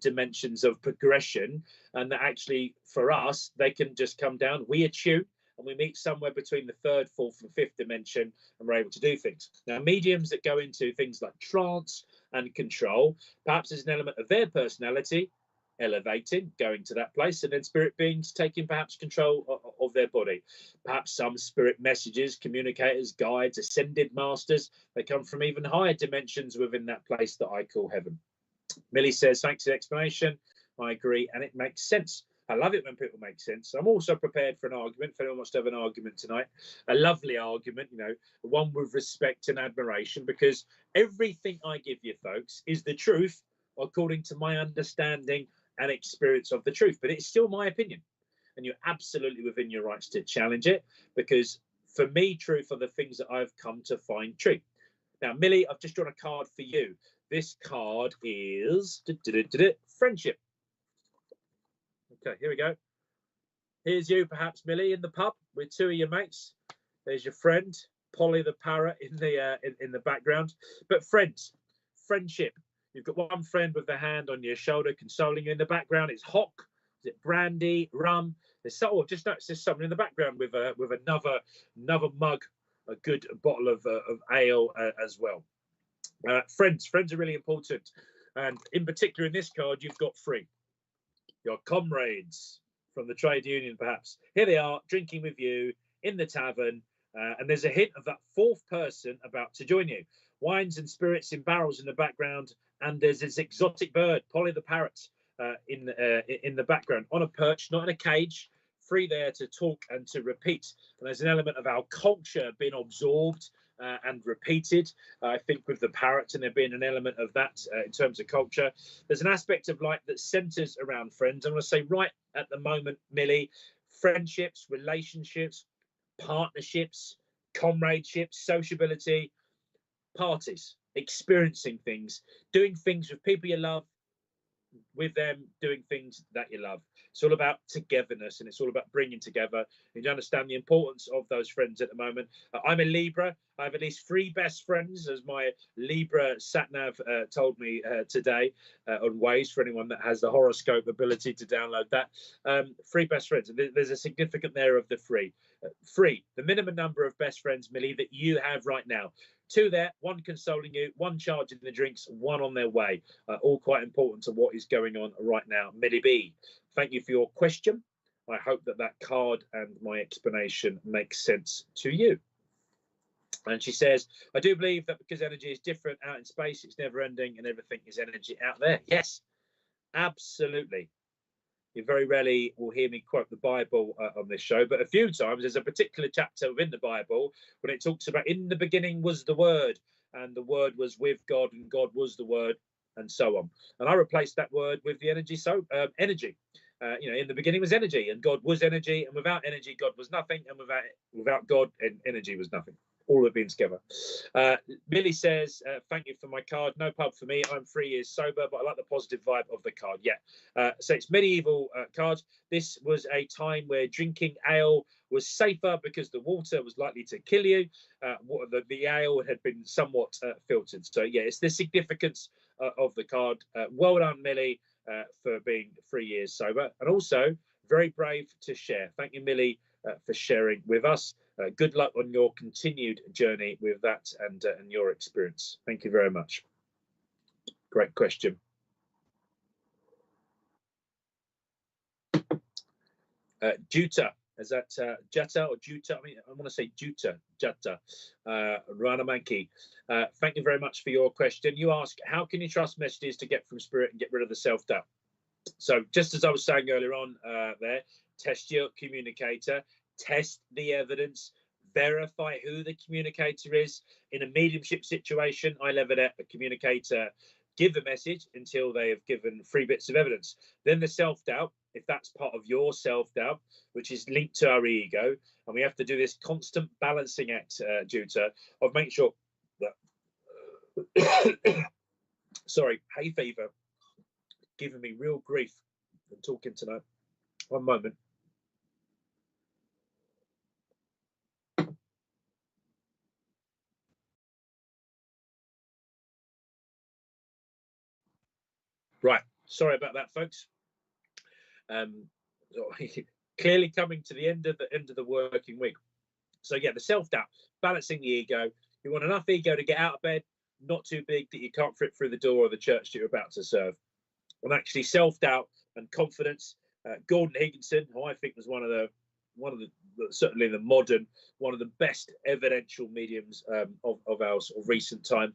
dimensions of progression. And that actually, for us, they can just come down. We attune, and we meet somewhere between the third, fourth, and fifth dimension, and we're able to do things. Now, mediums that go into things like trance and control, perhaps there's an element of their personality elevating, going to that place, and then spirit beings taking perhaps control of their body. Perhaps some spirit messages, communicators, guides, ascended masters, they come from even higher dimensions within that place that I call heaven. Millie says, thanks for the explanation. I agree, and it makes sense. I love it when people make sense. I'm also prepared for an argument. If anyone wants to have an argument tonight, a lovely argument, one with respect and admiration, because everything I give you, folks, is the truth according to my understanding and experience of the truth. But it's still my opinion, and you're absolutely within your rights to challenge it, because for me, truth are the things that I've come to find true. Now, Millie, I've just drawn a card for you. This card is friendship. Okay, here we go. Here's you, perhaps, Millie, in the pub with two of your mates. There's your friend, Polly the parrot, in the background. But friends, friendship. You've got one friend with their hand on your shoulder, consoling you. In the background, it's hock. Is it brandy, rum? There's just noticed there's someone in the background with another mug, a good bottle of ale as well. Friends are really important, and in particular in this card, you've got three. Your comrades from the trade union, perhaps. Here they are, drinking with you in the tavern, and there's a hint of that fourth person about to join you. Wines and spirits in barrels in the background, and there's this exotic bird, Polly the parrot, in the background, on a perch, not in a cage. free there to talk and to repeat. And there's an element of our culture being absorbed and repeated. I think with the parrot and there being an element of that in terms of culture. There's an aspect of life that centres around friends. I want to say right at the moment, Millie, friendships, relationships, partnerships, comradeships, sociability, parties, experiencing things, doing things with people you love, with them, doing things that you love. It's all about togetherness, and it's all about bringing together. You understand the importance of those friends at the moment. I'm a Libra. I have at least 3 best friends, as my Libra satnav told me today on Waze, for anyone that has the horoscope ability to download that. 3 best friends. And there's a significant there of the 3. 3, the minimum number of best friends, Millie, that you have right now. 2 there, 1 consoling you, 1 charging the drinks, 1 on their way. All quite important to what is going on right now. Millie B, thank you for your question. I hope that that card and my explanation makes sense to you. And she says, I do believe that because energy is different out in space, it's never ending and everything is energy out there. Yes, absolutely. You very rarely will hear me quote the Bible on this show, but a few times there's a particular chapter within the Bible when it talks about in the beginning was the Word, and the Word was with God, and God was the Word, and so on. And I replaced that word with the energy. So energy. In the beginning was energy, and God was energy, and without energy, God was nothing, and without God, energy was nothing. All of it being together. Millie says, thank you for my card. No pub for me. I'm 3 years sober, but I like the positive vibe of the card. Yeah. So it's medieval cards. This was a time where drinking ale was safer because the water was likely to kill you. The ale had been somewhat filtered. So, yeah, it's the significance of the card. Well done, Millie, for being 3 years sober. And also very brave to share. Thank you, Millie, for sharing with us. Good luck on your continued journey with that and your experience. Thank you very much. Great question. Juta, is that Jata or Juta? I mean, I want to say Juta, Jata. Ranamanki, thank you very much for your question. You ask, how can you trust messages to get from spirit and get rid of the self-doubt? So just as I was saying earlier on there, test your communicator, test the evidence, verify who the communicator is. In a mediumship situation, I never let a communicator give a message until they have given 3 bits of evidence. Then the self-doubt, if that's part of your self-doubt, which is linked to our ego, and we have to do this constant balancing act, Juta, of making sure that sorry, hay fever giving me real grief and talking tonight. One moment. Right, sorry about that, folks. Clearly coming to the end of the working week. So yeah, the self-doubt, balancing the ego. You want enough ego to get out of bed, not too big that you can't fit through the door of the church that you're about to serve. And actually, self-doubt and confidence. Gordon Higginson, who I think was one of the certainly the modern, one of the best evidential mediums of our sort of recent time,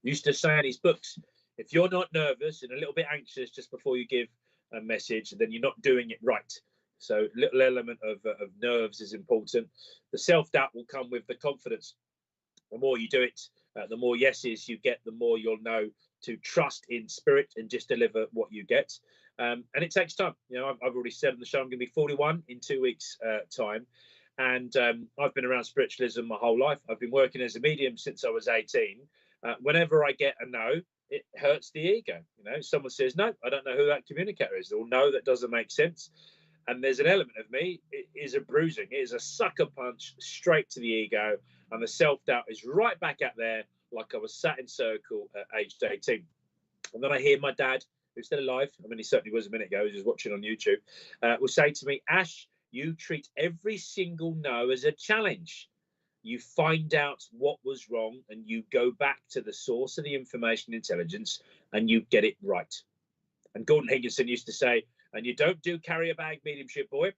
used to say in his books, if you're not nervous and a little bit anxious just before you give a message, then you're not doing it right. So a little element of nerves is important. The self-doubt will come with the confidence. The more you do it, the more yeses you get, the more you'll know to trust in spirit and just deliver what you get. And it takes time. You know, I've already said on the show, I'm going to be 41 in 2 weeks' time. And I've been around spiritualism my whole life. I've been working as a medium since I was 18. Whenever I get a no, it hurts the ego. You know, someone says, no, I don't know who that communicator is. Or no, that doesn't make sense. And there's an element of me, it is a bruising. It is a sucker punch straight to the ego. And the self-doubt is right back out there like I was sat in circle at aged 18. And then I hear my dad, who's still alive, I mean, he certainly was a minute ago, he was watching on YouTube, will say to me, Ash, you treat every single no as a challenge. You find out what was wrong and you go back to the source of the information intelligence and you get it right. And Gordon Higginson used to say, and you don't do carrier bag mediumship, boy.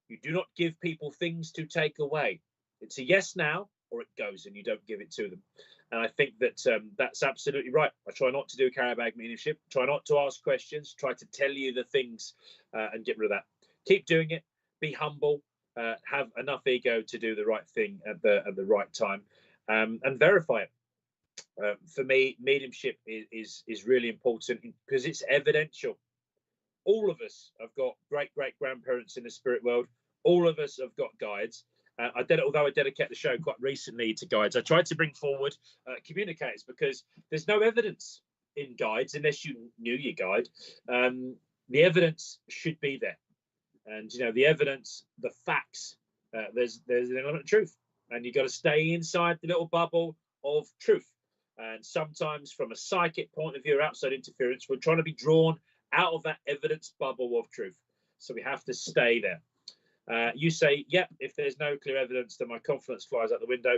You do not give people things to take away. It's a yes now or it goes and you don't give it to them. And I think that that's absolutely right. I try not to do carrier bag mediumship, try not to ask questions, try to tell you the things and get rid of that. Keep doing it. be humble, have enough ego to do the right thing at the right time, and verify it. For me, mediumship is really important because it's evidential. All of us have got great grandparents in the spirit world. All of us have got guides. Although I dedicated the show quite recently to guides, I tried to bring forward communicators, because there's no evidence in guides unless you knew your guide. The evidence should be there, and the evidence, the facts. There's an element of truth, and you've got to stay inside the little bubble of truth. And sometimes, from a psychic point of view or outside interference, we're trying to be drawn out of that evidence bubble of truth. So we have to stay there. You say, yep, if there's no clear evidence, then my confidence flies out the window.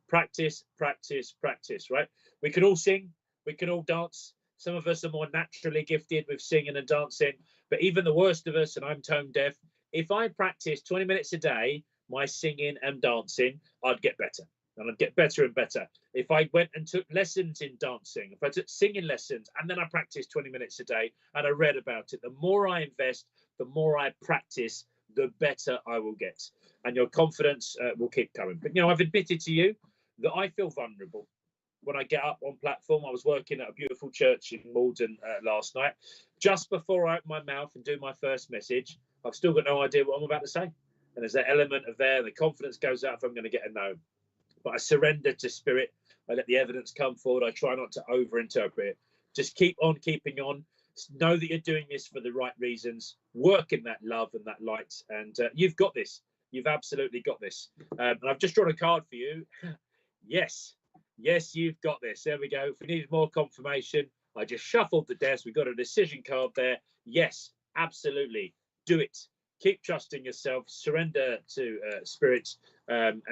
Practice, practice, practice, right? We can all sing, we can all dance. Some of us are more naturally gifted with singing and dancing, but even the worst of us, and I'm tone deaf, if I practice 20 minutes a day, my singing and dancing, I'd get better. And I'd get better and better. If I went and took lessons in dancing, if I took singing lessons, and then I practiced 20 minutes a day and I read about it, the more I invest, the more I practice, the better I will get. And your confidence will keep coming. But, I've admitted to you that I feel vulnerable when I get up on platform. I was working at a beautiful church in Malden last night. Just before I open my mouth and do my first message, I've still got no idea what I'm about to say. And there's that element of there, the confidence goes out if I'm going to get a no. But I surrender to spirit. I let the evidence come forward. I try not to overinterpret it. Just keep on keeping on. Know that you're doing this for the right reasons. Work in that love and that light. And you've got this. You've absolutely got this. And I've just drawn a card for you. Yes. Yes, you've got this. There we go. If we needed more confirmation, I just shuffled the desk. We've got a decision card there. Yes, absolutely. Do it. Keep trusting yourself, surrender to spirit, and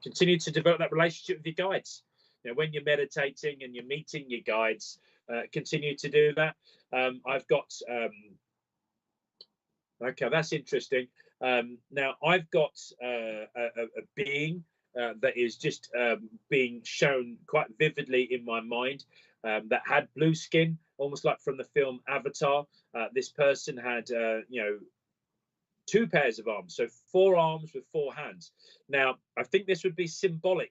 continue to develop that relationship with your guides. When you're meditating and you're meeting your guides, continue to do that. I've got okay, that's interesting. Now I've got a being that is just being shown quite vividly in my mind, that had blue skin, almost like from the film Avatar. This person had two pairs of arms, so 4 arms with 4 hands. Now, I think this would be symbolic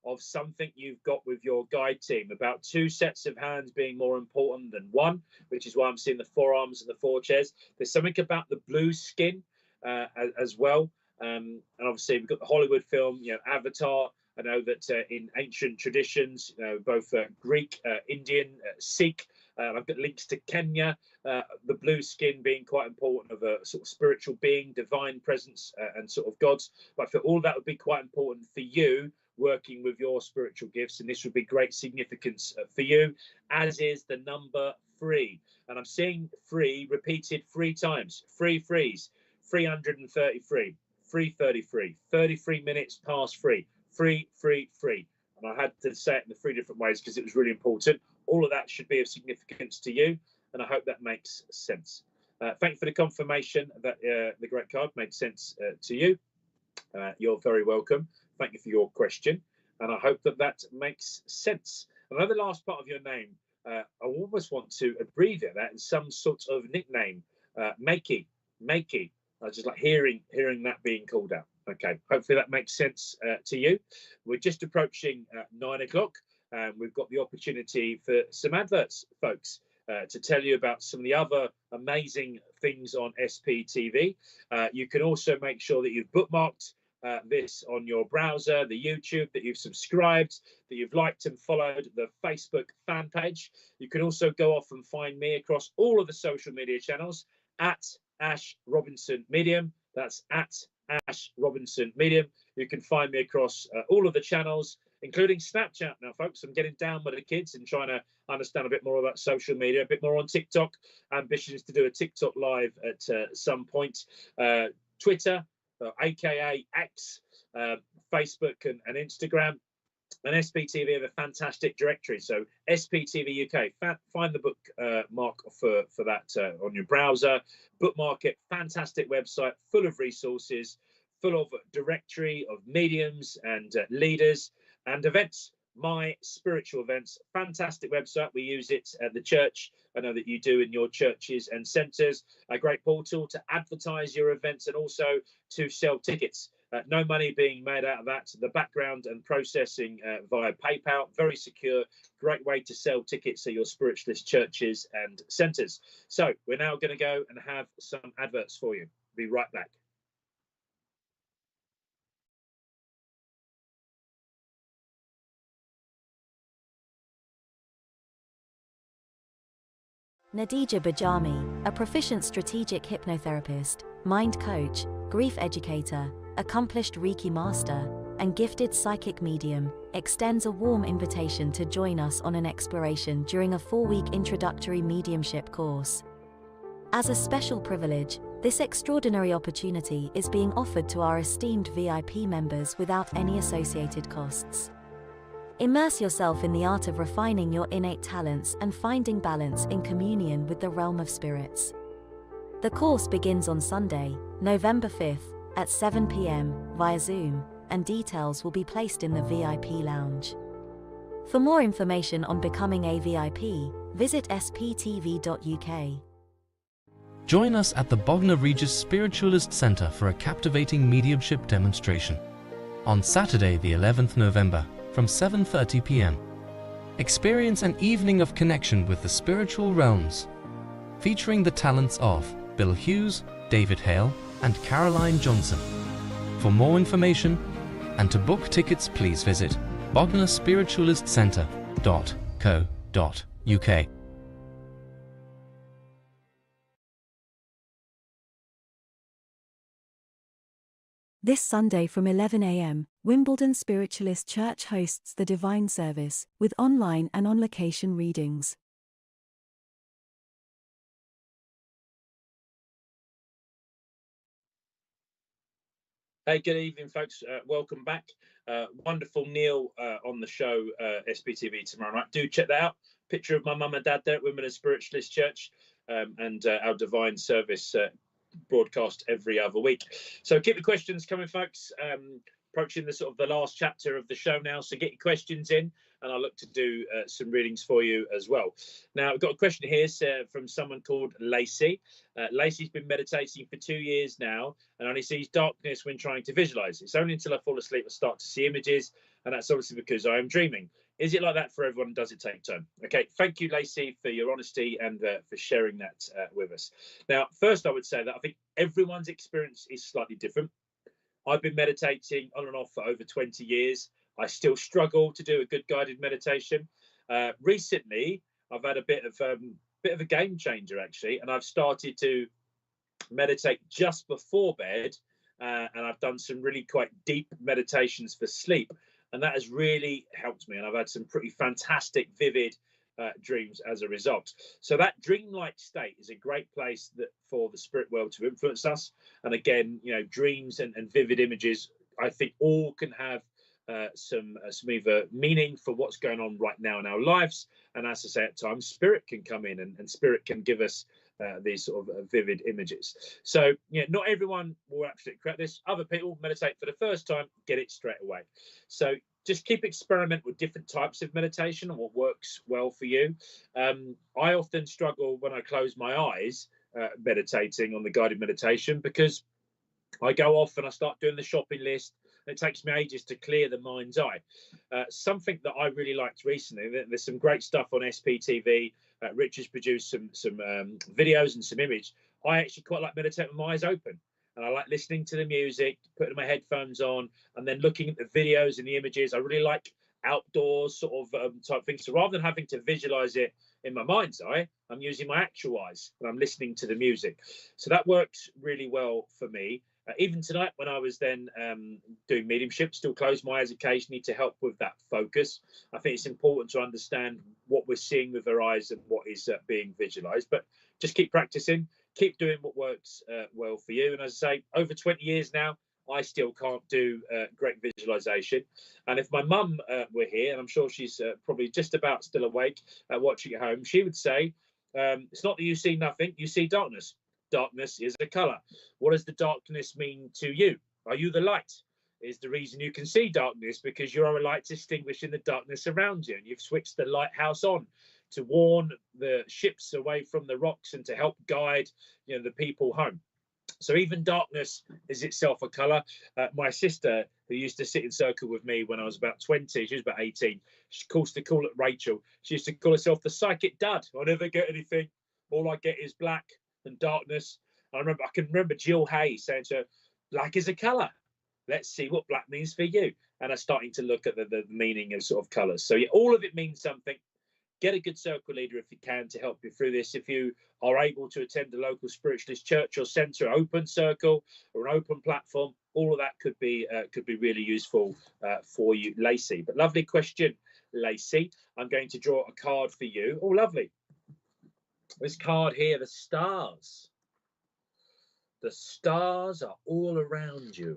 of something you've got with your guide team, about 2 sets of hands being more important than 1, which is why I'm seeing the 4 arms and the 4 chairs. There's something about the blue skin as well. And obviously, we've got the Hollywood film, Avatar. I know that in ancient traditions, both Greek, Indian, Sikh, I've got links to Kenya, the blue skin being quite important of a sort of spiritual being, divine presence, and sort of gods. But I feel all that would be quite important for you working with your spiritual gifts. And this would be great significance for you, as is the number 3. And I'm seeing 3 repeated 3 times. 3 threes, 333, 333, 33 minutes past 3. 3, 3, 3. And I had to say it in the 3 different ways because it was really important. All of that should be of significance to you, and I hope that makes sense. Thank you for the confirmation that the great card made sense to you. You're very welcome. Thank you for your question, and I hope that that makes sense. And I know the last part of your name, I almost want to abbreviate that in some sort of nickname, Makey. Makey. I just like hearing that being called out. Okay, hopefully that makes sense to you. We're just approaching 9 o'clock, and we've got the opportunity for some adverts, folks, to tell you about some of the other amazing things on SPTV. You can also make sure that you've bookmarked this on your browser, the YouTube, that you've subscribed, that you've liked and followed the Facebook fan page. You can also go off and find me across all of the social media channels at Ash Robinson Medium. That's at Ash Robinson Medium. You can find me across all of the channels, including Snapchat now, folks. I'm getting down with the kids and trying to understand a bit more about social media, a bit more on TikTok. Ambition is to do a TikTok live at some point. Twitter, aka X, Facebook and Instagram. And SPTV have a fantastic directory. So SPTV UK, find the bookmark for that on your browser. Bookmark it. Fantastic website, full of resources, full of directory of mediums and leaders and events. My Spiritual Events. Fantastic website. We use it at the church. I know that you do in your churches and centres. A great portal to advertise your events and also to sell tickets. No money being made out of that. The background and processing via PayPal, very secure, great way to sell tickets to your spiritualist churches and centres. So we're now going to go and have some adverts for you. Be right back. Nadija Bajami, a proficient strategic hypnotherapist, mind coach, grief educator, accomplished Reiki master, and gifted psychic medium, extends a warm invitation to join us on an exploration during a 4-week introductory mediumship course. As a special privilege, this extraordinary opportunity is being offered to our esteemed VIP members without any associated costs. Immerse yourself in the art of refining your innate talents and finding balance in communion with the realm of spirits. The course begins on Sunday, November 5th, at 7 p.m. via Zoom, and details will be placed in the VIP lounge. For more information on becoming a VIP, visit sptv.uk. Join us at the Bognor Regis Spiritualist Centre for a captivating mediumship demonstration on Saturday, the 11th November, from 7:30 p.m. Experience an evening of connection with the spiritual realms, featuring the talents of Bill Hughes, David Hale, and Caroline Johnson. For more information and to book tickets, please visit bognorspiritualistcentre.co.uk. This Sunday from 11 a.m., Wimbledon Spiritualist Church hosts the Divine Service, with online and on-location readings. Hey, good evening, folks. Welcome back. Wonderful Neil on the show, SPTV tomorrow night. Do check that out. Picture of my mum and dad there at Wimbledon Spiritualist Church, and our Divine Service broadcast every other week. So keep the questions coming, folks. Approaching the sort of the last chapter of the show now, so get your questions in, and I'll look to do some readings for you as well. Now, I've got a question here from someone called Lacey. Lacey's been meditating for 2 years now and only sees darkness when trying to visualize. It's only until I fall asleep I start to see images, and that's obviously because I am dreaming. Is it like that for everyone? Does it take time? Okay, thank you, Lacey, for your honesty and for sharing that with us. Now, first, I would say that I think everyone's experience is slightly different. I've been meditating on and off for over 20 years. I still struggle to do a good guided meditation. Recently, I've had a bit of a game changer, actually, and I've started to meditate just before bed, and I've done some really quite deep meditations for sleep. And that has really helped me. And I've had some pretty fantastic, vivid dreams as a result. So that dreamlike state is a great place for the spirit world to influence us. And again, dreams and vivid images, I think all can have some either meaning for what's going on right now in our lives. And as I say, at times, spirit can come in and spirit can give us these sort of vivid images. So, not everyone will absolutely correct this. Other people meditate for the first time, get it straight away. So just keep experimenting with different types of meditation and what works well for you. I often struggle when I close my eyes meditating on the guided meditation, because I go off and I start doing the shopping list. It takes me ages to clear the mind's eye. Something that I really liked recently, there's some great stuff on SPTV. Rich has produced some videos and some image. I actually quite like meditating with my eyes open. And I like listening to the music, putting my headphones on, and then looking at the videos and the images. I really like outdoors sort of type things. So rather than having to visualize it in my mind's eye, I'm using my actual eyes and I'm listening to the music. So that works really well for me. Even tonight, when I was then doing mediumship, still close my eyes occasionally to help with that focus. I think it's important to understand what we're seeing with our eyes and what is being visualized. But just keep practicing, keep doing what works well for you. And as I say, over 20 years now, I still can't do great visualization. And if my mum were here, and I'm sure she's probably just about still awake watching at home, she would say, it's not that you see nothing, you see darkness. Darkness is a color. What does the darkness mean to you? Are you the light? is the reason you can see darkness, because you're a light extinguishing the darkness around you, and you've switched the lighthouse on to warn the ships away from the rocks and to help guide, you know, the people home. So even darkness is itself a colour. My sister, who used to sit in circle with me when I was about 20, she was about 18, she used to call it Rachel. She used to call herself the psychic dad. I never get anything. All I get is black and darkness. I can remember Jill Hay saying to her, black is a colour. Let's see what black means for you. And I'm starting to look at the meaning of sort of colours. So yeah, all of it means something. Get a good circle leader if you can to help you through this. If you are able to attend a local spiritualist church or centre, open circle or an open platform, all of that could be really useful for you, Lacey. But lovely question, Lacey. I'm going to draw a card for you. Oh, lovely. This card here, the stars. The stars are all around you.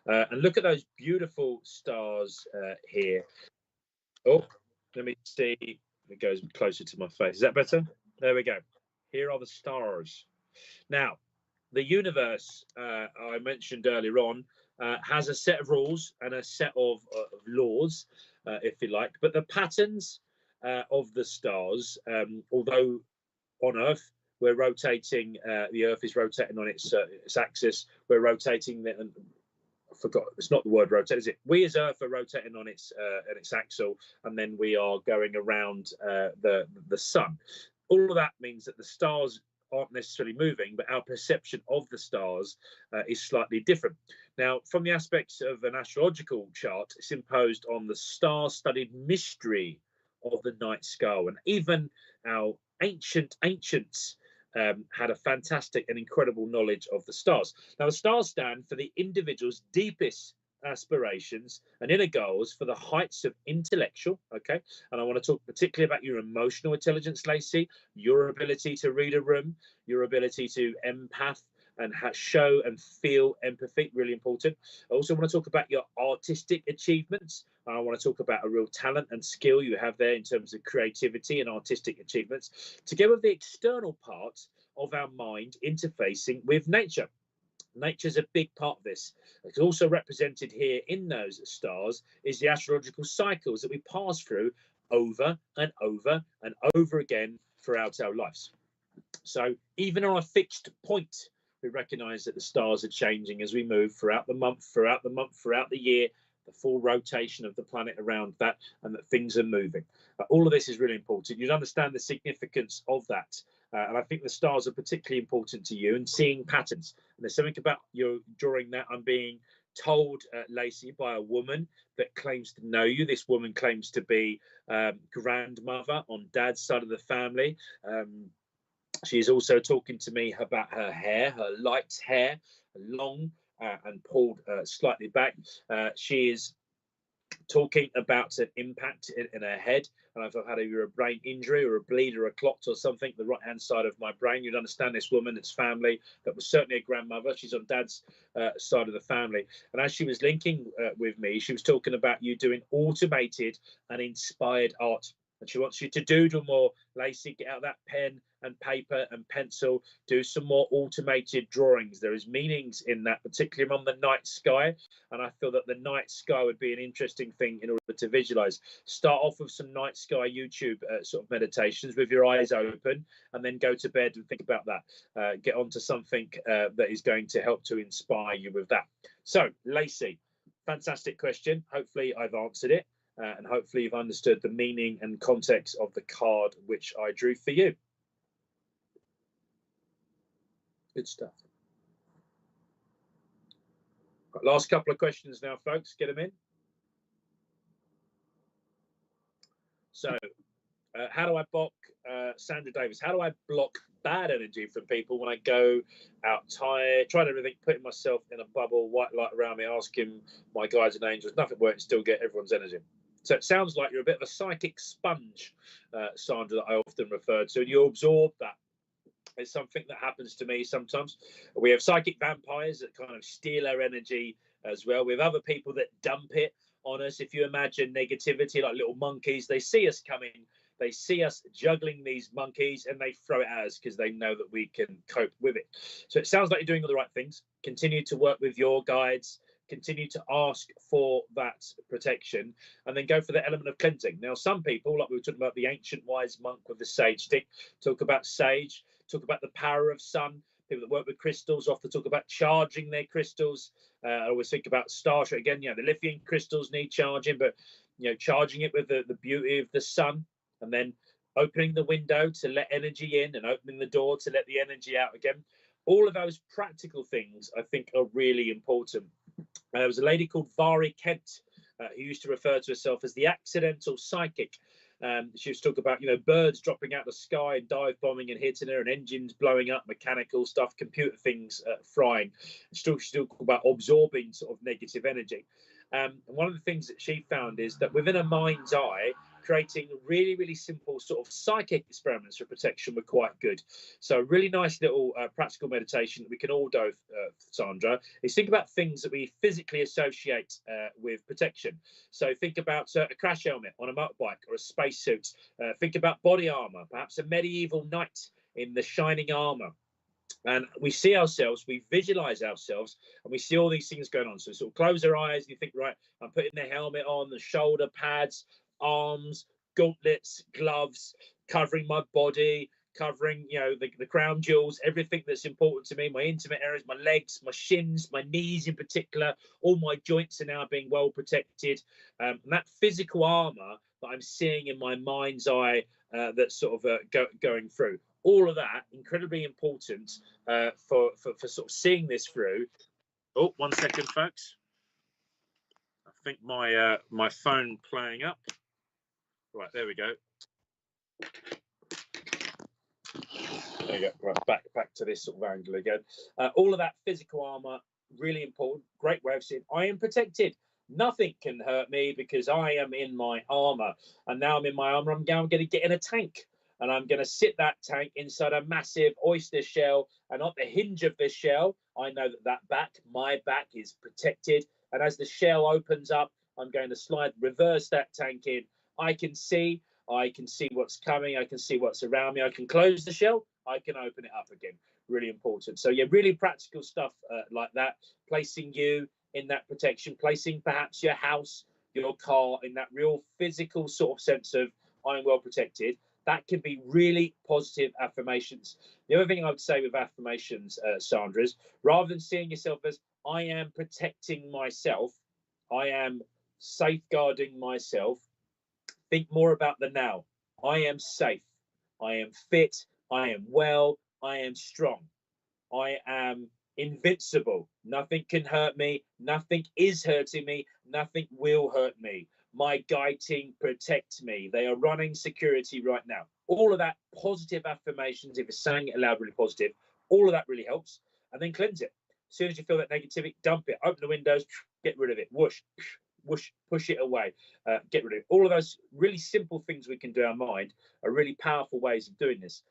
And look at those beautiful stars here. Oh, let me see. It goes closer to my face. Is that better? There we go. Here are the stars. Now, the universe, I mentioned earlier on, has a set of rules and a set of laws, if you like. But the patterns of the stars, although on Earth, we're rotating, the Earth is rotating on its axis, we're rotating I forgot, it's not the word rotate, is it? We as Earth are rotating on its axle, and then we are going around the sun. All of that means that the stars aren't necessarily moving, but our perception of the stars is slightly different. Now, from the aspects of an astrological chart, it's imposed on the star-studied mystery of the night sky, and even our ancients had a fantastic and incredible knowledge of the stars. Now, the stars stand for the individual's deepest aspirations and inner goals for the heights of intellectual, okay? And I want to talk particularly about your emotional intelligence, Lacey, your ability to read a room, your ability to empath and show and feel empathy, really important. I also want to talk about your artistic achievements. I want to talk about a real talent and skill you have there in terms of creativity and artistic achievements, together with the external parts of our mind interfacing with nature. Nature's a big part of this. It's also represented here in those stars is the astrological cycles that we pass through over and over and over again throughout our lives. So even on a fixed point, we recognize that the stars are changing as we move throughout the month, throughout the year, the full rotation of the planet around that, and that things are moving. All of this is really important. You'd understand the significance of that. And I think the stars are particularly important to you, and seeing patterns. And there's something about you drawing that. I'm being told, Lacey, by a woman that claims to know you. This woman claims to be grandmother on dad's side of the family. She's also talking to me about her hair, her light hair, long and pulled slightly back. She is talking about an impact in her head. And if I've had either a brain injury or a bleed or a clot or something, the right-hand side of my brain, you'd understand this woman, it's family, that was certainly a grandmother. She's on dad's side of the family. And as she was linking with me, she was talking about you doing automated and inspired art. And she wants you to doodle more, Lacey, get out that pen and paper and pencil, do some more automated drawings. There is meanings in that, particularly on the night sky. And I feel that the night sky would be an interesting thing in order to visualize. Start off with some night sky YouTube sort of meditations with your eyes open, and then go to bed and think about that. Get onto something that is going to help to inspire you with that. So, Lacey, fantastic question. Hopefully I've answered it. And hopefully you've understood the meaning and context of the card which I drew for you. Good stuff. Right, last couple of questions now, folks. Get them in. So, how do I block, Sandra Davis, how do I block bad energy from people when I go out tired, tried everything, putting myself in a bubble, white light around me, asking my guides and angels, nothing works, still get everyone's energy? So it sounds like you're a bit of a psychic sponge, Sandra, that I often refer to, and you absorb that. It's something that happens to me sometimes. We have psychic vampires that kind of steal our energy as well. We have other people that dump it on us. If you imagine negativity like little monkeys, they see us coming, they see us juggling these monkeys, and they throw it at us because they know that we can cope with it. So it sounds like you're doing all the right things. Continue to work with your guides. continue to ask for that protection, and then go for the element of cleansing. Now, some people, like we were talking about the ancient wise monk with the sage stick, talk about sage, talk about the power of sun. People that work with crystals often talk about charging their crystals. I always think about starship again. The lithium crystals need charging, but charging it with the beauty of the sun, and then opening the window to let energy in and opening the door to let the energy out again. All of those practical things, I think, are really important. There was a lady called Vari Kent who used to refer to herself as the accidental psychic. She was talking about, birds dropping out of the sky and dive bombing and hitting her, and engines blowing up, mechanical stuff, computer things frying. She talked about absorbing sort of negative energy. And one of the things that she found is that within a mind's eye, creating really, really simple sort of psychic experiments for protection were quite good. So a really nice little practical meditation that we can all do, Sandra, is think about things that we physically associate with protection. So think about a crash helmet on a motorbike or a spacesuit. Think about body armor, perhaps a medieval knight in the shining armor. And we see ourselves, we visualize ourselves, and we see all these things going on. So sort of close our eyes and you think, right, I'm putting the helmet on, the shoulder pads, arms, gauntlets, gloves, covering my body, covering, the crown jewels, everything that's important to me, my intimate areas, my legs, my shins, my knees in particular, all my joints are now being well protected. And that physical armor that I'm seeing in my mind's eye that's sort of going through. All of that incredibly important for sort of seeing this through. Oh, 1 second, folks. I think my phone playing up. Right, there we go. There you go. Right, back to this sort of angle again. All of that physical armor, really important. Great way of saying I am protected. Nothing can hurt me because I am in my armor. And now I'm in my armor. I'm going to get in a tank. And I'm going to sit that tank inside a massive oyster shell. And at the hinge of this shell, I know that my back is protected. And as the shell opens up, I'm going to reverse that tank in. I can see what's coming. I can see what's around me. I can close the shell. I can open it up again. Really important. So, yeah, really practical stuff like that. Placing you in that protection, placing perhaps your house, your car in that real physical sort of sense of I'm well protected. That can be really positive affirmations. The other thing I would say with affirmations, Sandra, is rather than seeing yourself as I am protecting myself, I am safeguarding myself, think more about the now. I am safe. I am fit. I am well. I am strong. I am invincible. Nothing can hurt me. Nothing is hurting me. Nothing will hurt me. My guide team protect me. They are running security right now. All of that positive affirmations, if you're saying it aloud, really positive, all of that really helps. And then cleanse it. As soon as you feel that negativity, dump it. Open the windows, get rid of it. Whoosh, whoosh, push it away. Get rid of it. All of those really simple things we can do in our mind are really powerful ways of doing this.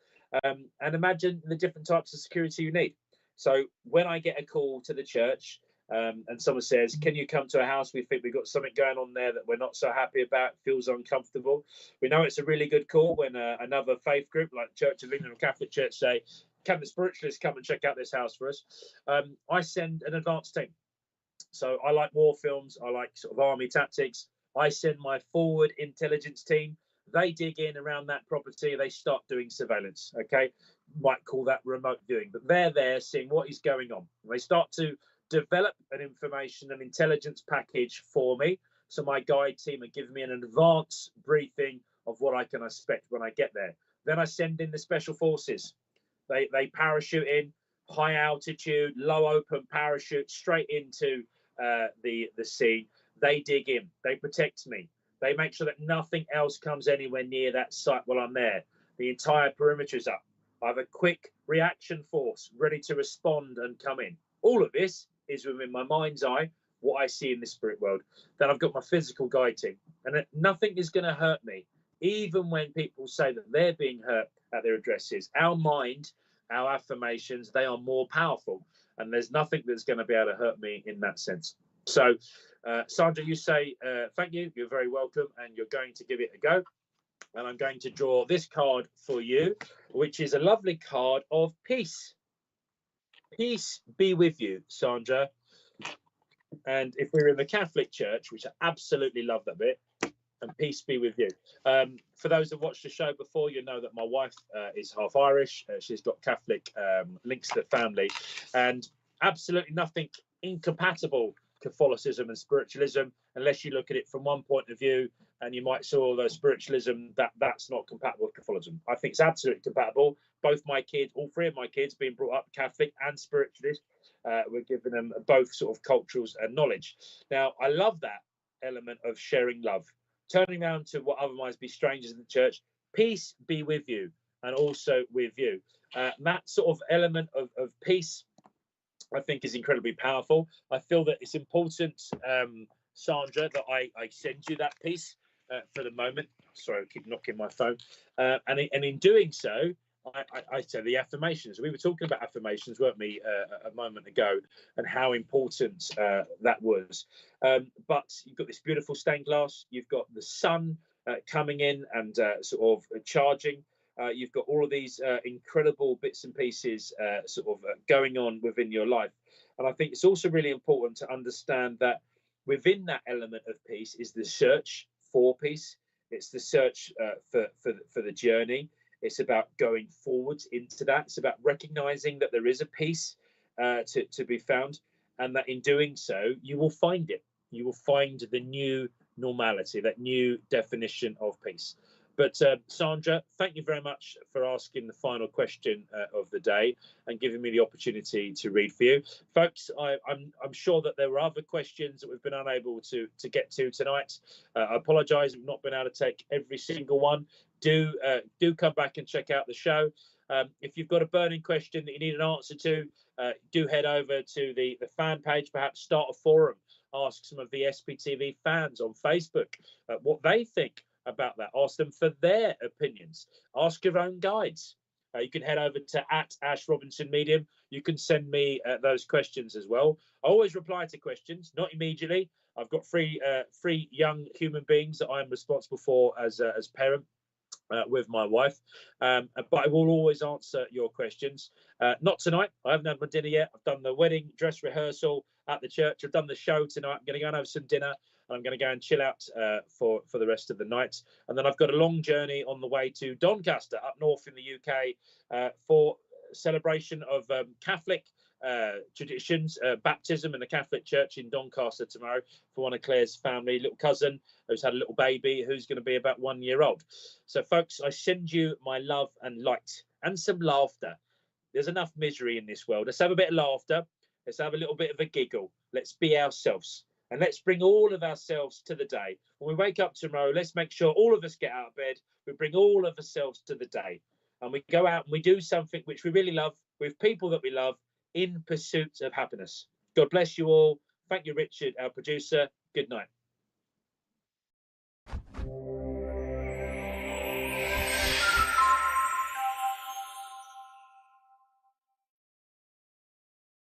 And imagine the different types of security you need. So when I get a call to the church, and someone says, can you come to a house? We think we've got something going on there that we're not so happy about, feels uncomfortable. We know it's a really good call when another faith group like Church of England or Catholic Church say, can the spiritualists come and check out this house for us? I send an advanced team. So I like war films. I like sort of army tactics. I send my forward intelligence team. They dig in around that property. They start doing surveillance. Okay. Might call that remote viewing, but they're there seeing what is going on. They start to develop an information and intelligence package for me. So my guide team are giving me an advanced briefing of what I can expect when I get there. Then I send in the special forces. They parachute in, high altitude, low open parachute straight into the scene. They dig in. They protect me. They make sure that nothing else comes anywhere near that site while I'm there. The entire perimeter is up. I have a quick reaction force ready to respond and come in. All of this is within my mind's eye, what I see in the spirit world. Then I've got my physical guide team, and nothing is going to hurt me, even when people say that they're being hurt at their addresses. Our mind, our affirmations, they are more powerful, and there's nothing that's going to be able to hurt me in that sense. So, Sandra, you say thank you. You're very welcome, and you're going to give it a go. And I'm going to draw this card for you, which is a lovely card of peace. Peace be with you, Sandra. And if we're in the Catholic Church, which I absolutely love that bit, and peace be with you. For those that watched the show before, you know that my wife is half Irish. She's got Catholic links to the family, and absolutely nothing incompatible Catholicism and spiritualism, unless you look at it from one point of view, and you might saw the spiritualism that's not compatible with Catholicism. I think it's absolutely compatible. Both my kids, all three of my kids, being brought up Catholic and spiritualist, we're giving them both sort of cultures and knowledge. Now, I love that element of sharing love, turning around to what otherwise be strangers in the church. Peace be with you, and also with you. That sort of element of peace, I think, is incredibly powerful. I feel that it's important, Sandra, that I send you that piece for the moment. Sorry, I keep knocking my phone. And in doing so, I say the affirmations. We were talking about affirmations, weren't we, a moment ago, and how important that was. But you've got this beautiful stained glass. You've got the sun coming in and sort of charging. You've got all of these incredible bits and pieces going on within your life. And I think it's also really important to understand that within that element of peace is the search for peace. It's the search for the journey. It's about going forwards into that. It's about recognizing that there is a peace to be found, and that in doing so, you will find it. You will find the new normality, that new definition of peace. But Sandra, thank you very much for asking the final question of the day and giving me the opportunity to read for you. Folks, I'm sure that there were other questions that we've been unable to get to tonight. I apologise, we've not been able to take every single one. Do come back and check out the show. If you've got a burning question that you need an answer to, do head over to the fan page, perhaps start a forum, ask some of the SPTV fans on Facebook what they think about that. Ask them for their opinions. Ask your own guides. You can head over to @AshRobinsonMedium. You can send me those questions as well. I always reply to questions, not immediately. I've got three young human beings that I'm responsible for as parent. With my wife, but I will always answer your questions. Not tonight. I haven't had my dinner yet. I've done the wedding dress rehearsal at the church. I've done the show tonight. I'm going to go and have some dinner, and I'm going to go and chill out for the rest of the night. And then I've got a long journey on the way to Doncaster, up north in the UK, for celebration of Catholic traditions, baptism in the Catholic Church in Doncaster tomorrow for one of Claire's family, little cousin who's had a little baby who's going to be about 1 year old. So, folks, I send you my love and light and some laughter. There's enough misery in this world. Let's have a bit of laughter. Let's have a little bit of a giggle. Let's be ourselves. And let's bring all of ourselves to the day. When we wake up tomorrow, let's make sure all of us get out of bed. We bring all of ourselves to the day. And we go out and we do something which we really love with people that we love in pursuit of happiness. God bless you all. Thank you, Richard, our producer. Good night.